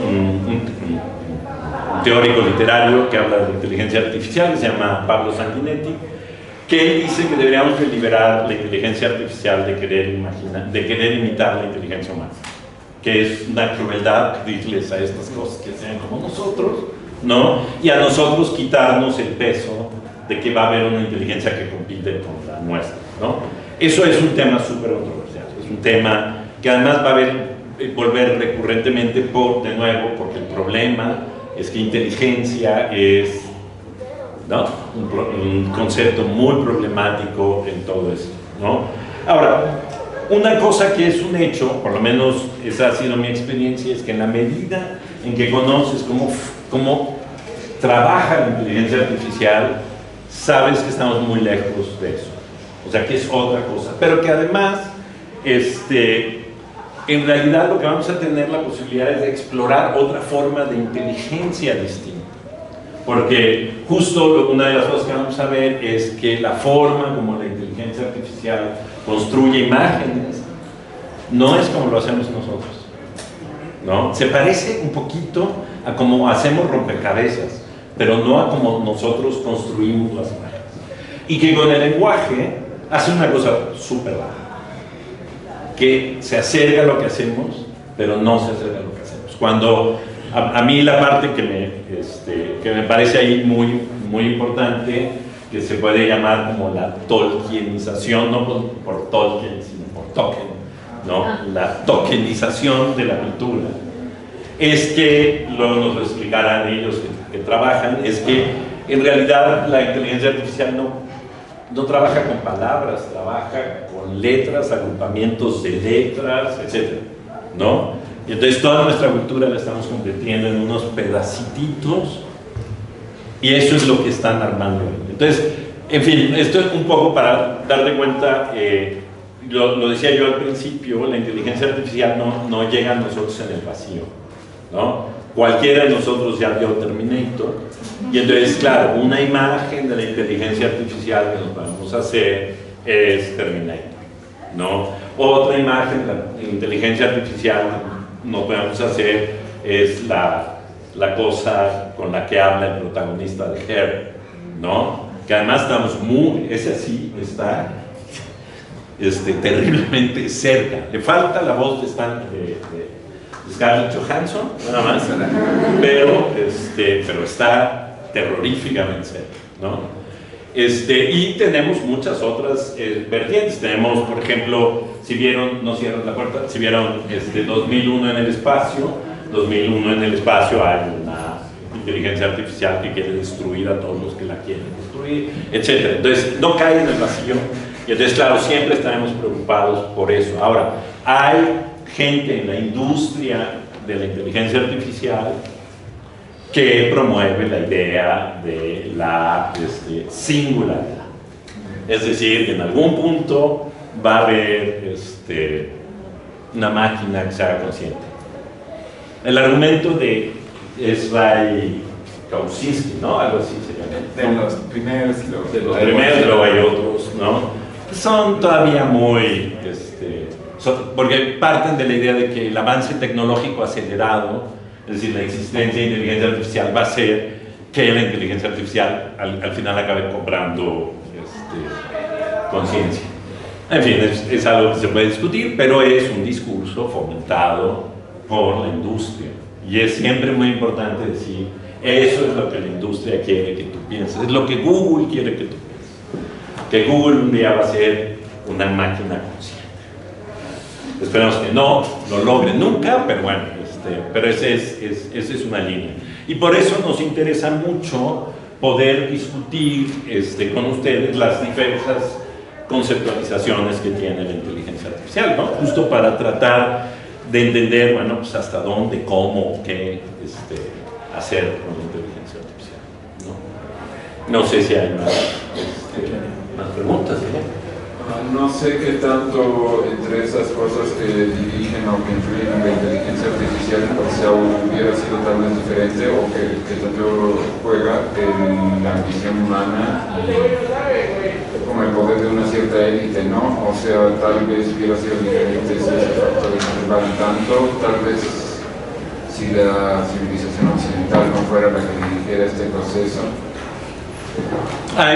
teórico literario que habla de inteligencia artificial, que se llama Pablo Sanguinetti, que él dice que deberíamos de liberar la inteligencia artificial de querer imitar la inteligencia humana, que es una crueldad decirles a estas cosas que sean como nosotros, ¿no? Y a nosotros quitarnos el peso de que va a haber una inteligencia que compite con la nuestra, ¿no? Eso es un tema súper controversial, es un tema que además va a volver recurrentemente de nuevo, porque el problema es que inteligencia es, ¿no?, un concepto muy problemático en todo esto, ¿no? Ahora, una cosa que es un hecho, por lo menos esa ha sido mi experiencia, es que en la medida en que conoces cómo trabaja la inteligencia artificial, sabes que estamos muy lejos de eso. O sea, que es otra cosa. Pero que además, en realidad lo que vamos a tener la posibilidad es de explorar otra forma de inteligencia distinta. Porque justo una de las cosas que vamos a ver es que la forma como la inteligencia artificial construye imágenes no es como lo hacemos nosotros, ¿no? Se parece un poquito a cómo hacemos rompecabezas, pero no a cómo nosotros construimos las imágenes. Y que con el lenguaje hace una cosa súper rara, que se acerca a lo que hacemos, pero no se acerca a lo que hacemos. Cuando a mí la parte que me parece ahí muy, muy importante, que se puede llamar como la tolkienización, no por Tolkien, sino por Tolkien, ¿no? La tokenización de la cultura, es que, luego nos lo explicarán ellos que trabajan, es que en realidad la inteligencia artificial no trabaja con palabras, trabaja con letras, agrupamientos de letras, etc., ¿no? Y entonces toda nuestra cultura la estamos convirtiendo en unos pedacititos, y eso es lo que están armando. Entonces, en fin, esto es un poco para dar de cuenta, lo decía yo al principio, la inteligencia artificial no llega a nosotros en el vacío, ¿no? Cualquiera de nosotros ya vio Terminator, y entonces, claro, una imagen de la inteligencia artificial que nos vamos a hacer es Terminator, ¿no? Otra imagen de la inteligencia artificial que nos vamos a hacer es la cosa con la que habla el protagonista de Her, ¿no? Que además estamos ese sí está terriblemente cerca. Le falta la voz de Scarlett Johansson, nada más, pero está terroríficamente cerca, ¿no? Y tenemos muchas otras vertientes. Tenemos, por ejemplo, si vieron, no cierran la puerta, si vieron 2001 en el espacio, hay una inteligencia artificial que quiere destruir a todos los que la quieren destruir, etc. Entonces, no cae en el vacío, y entonces, claro, siempre estaremos preocupados por eso. Ahora, hay gente en la industria de la inteligencia artificial que promueve la idea de la singularidad. Es decir, que en algún punto va a haber una máquina que se haga consciente. El argumento de Israel Kauczynski, ¿no? Algo así se llama. De los primeros, luego hay otros, ¿no? Son todavía muy... porque parten de la idea de que el avance tecnológico acelerado, es decir, la existencia de inteligencia artificial, va a hacer que la inteligencia artificial al final acabe comprando conciencia. En fin, es algo que se puede discutir, pero es un discurso fomentado por la industria. Y es siempre muy importante decir, eso es lo que la industria quiere que tú pienses, es lo que Google quiere que tú pienses. Que Google un día va a ser una máquina consciente. Esperamos que no lo logre nunca, pero bueno, pero esa es una línea. Y por eso nos interesa mucho poder discutir con ustedes las diversas conceptualizaciones que tiene la inteligencia artificial, ¿no? Justo para tratar de entender, bueno, pues hasta dónde, cómo, qué hacer con la inteligencia artificial, ¿no? No sé si hay más preguntas, ¿no? No sé qué tanto entre esas cosas que dirigen o que influyen en la inteligencia artificial hubiera sido tal vez diferente, o que tanto juega en la ambición humana como el poder de una cierta élite, ¿no? O sea, tal vez hubiera sido diferente si ese factor no vale tanto, tal vez si la civilización occidental no fuera la que dirigiera este proceso.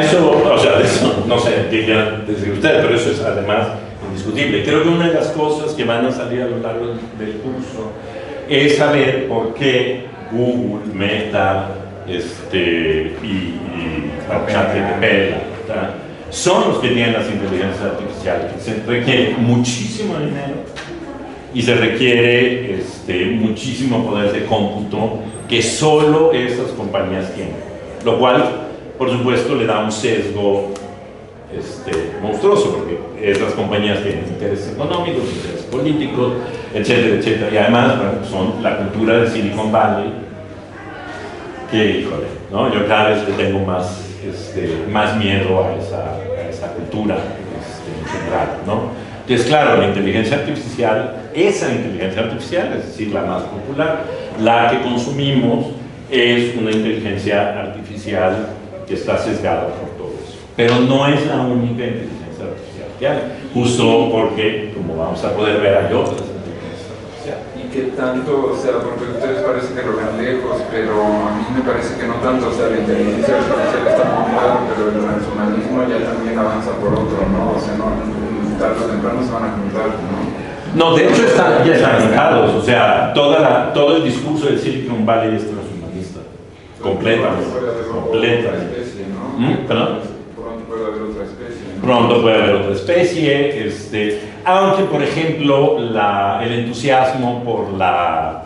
Eso, o sea, de eso no sé, diga desde usted, pero eso es además indiscutible. Creo que una de las cosas que van a salir a lo largo del curso es saber por qué Google, Meta, y ChatGPT son los que tienen las inteligencias artificiales. Se requiere muchísimo dinero y se requiere muchísimo poder de cómputo que solo esas compañías tienen, lo cual por supuesto le da un sesgo monstruoso, porque esas compañías tienen intereses económicos, intereses políticos, etcétera, etcétera, y además, bueno, son la cultura de Silicon Valley, que, híjole, ¿no? Yo cada vez le tengo más miedo a esa cultura en general, ¿no? Entonces, claro, la inteligencia artificial, esa inteligencia artificial, es decir, la más popular, la que consumimos, es una inteligencia artificial que está sesgada por todo eso. Pero no es la única inteligencia artificial que hay, justo porque, como vamos a poder ver, hay otras inteligencias artificiales. ¿Y qué tanto? O sea, porque a ustedes parece que lo ven lejos, pero a mí me parece que no tanto. O sea, la inteligencia artificial está por un lado, pero el transhumanismo ya también avanza por otro, ¿no? O sea, no, tarde o temprano se van a juntar, ¿no? No, de hecho ya están juntados, o sea, todo el discurso de Silicon Valley es transhumanista, completamente. ¿Perdón? Pronto puede haber otra especie, ¿no? Pronto puede haber otra especie, aunque por ejemplo el entusiasmo por la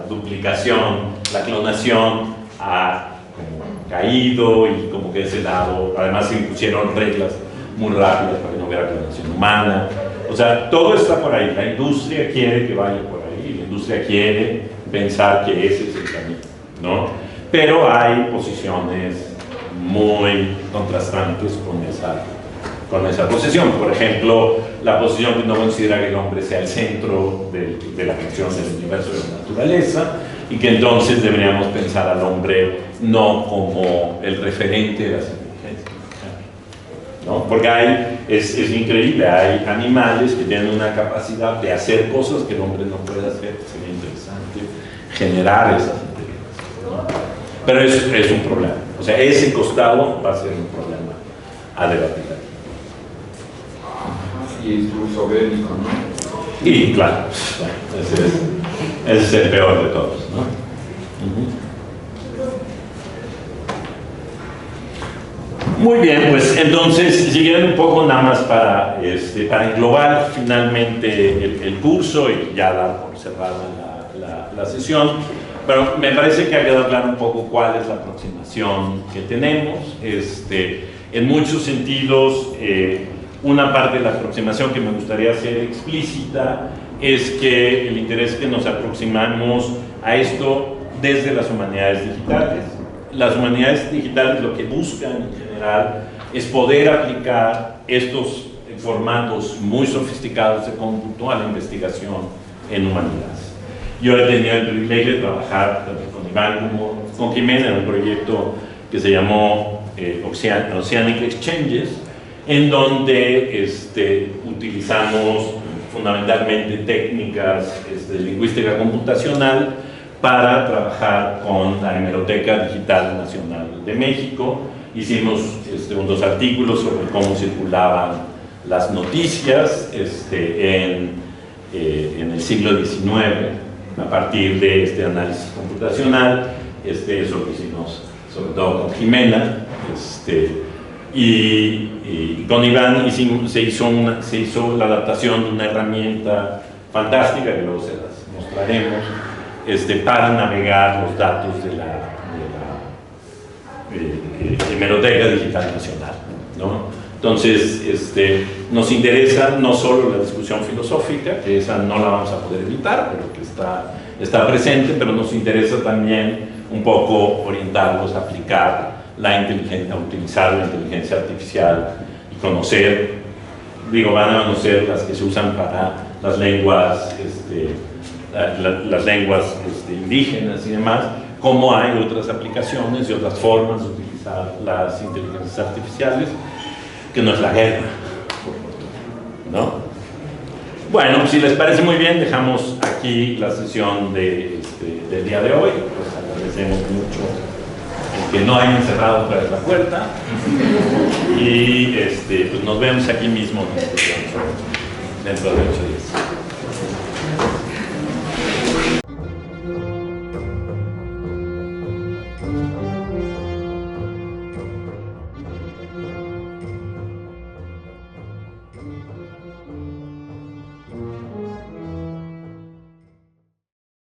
duplicación, la clonación ha como caído, y como que ese lado, además se impusieron reglas muy rápidas para que no hubiera clonación humana. O sea, todo está por ahí. La industria quiere que vaya por ahí, la industria quiere pensar que ese es el camino, ¿no? Pero hay posiciones muy contrastantes con esa posición. Por ejemplo, la posición que no considera que el hombre sea el centro de la creación del universo de la naturaleza, y que entonces deberíamos pensar al hombre no como el referente de las inteligencias, ¿no? Porque es increíble, hay animales que tienen una capacidad de hacer cosas que el hombre no puede hacer. Sería interesante generar esas inteligencias, ¿no? Pero es un problema, o sea, ese costado va a ser un problema a debatir aquí. Y incluso bélico, ¿no? Y claro, ese es el peor de todos, ¿no? Muy bien, pues entonces, siguiendo un poco nada más para englobar finalmente el curso y ya dar por cerrada la sesión, pero me parece que ha quedado claro un poco cuál es la aproximación que tenemos. En muchos sentidos, una parte de la aproximación que me gustaría hacer explícita es que el interés que nos aproximamos a esto desde las humanidades digitales. Las humanidades digitales lo que buscan en general es poder aplicar estos formatos muy sofisticados de cómputo a la investigación en humanidades. Yo he tenido el privilegio de trabajar tanto con Iván como con Jimena en un proyecto que se llamó Oceanic Exchanges, en donde utilizamos fundamentalmente técnicas de lingüística computacional para trabajar con la Hemeroteca Digital Nacional de México. Hicimos unos artículos sobre cómo circulaban las noticias en el siglo XIX, a partir de este análisis computacional. Eso lo hicimos sobre todo con Jimena, y con Iván se hizo la adaptación de una herramienta fantástica que luego se las mostraremos, para navegar los datos de la Hemeroteca Digital Nacional, ¿no? Entonces, nos interesa no solo la discusión filosófica, que esa no la vamos a poder evitar, pero que está presente, pero nos interesa también un poco orientarlos a aplicar la inteligencia, a utilizar la inteligencia artificial y conocer, van a conocer las que se usan para las lenguas, indígenas y demás, cómo hay otras aplicaciones y otras formas de utilizar utilizar las inteligencias artificiales, que no es la guerra, por fortuna, ¿no? Bueno, si les parece muy bien, dejamos aquí la sesión del día de hoy. Pues agradecemos mucho el que no hayan cerrado otra vez la puerta. Y pues nos vemos aquí mismo dentro de 8 días.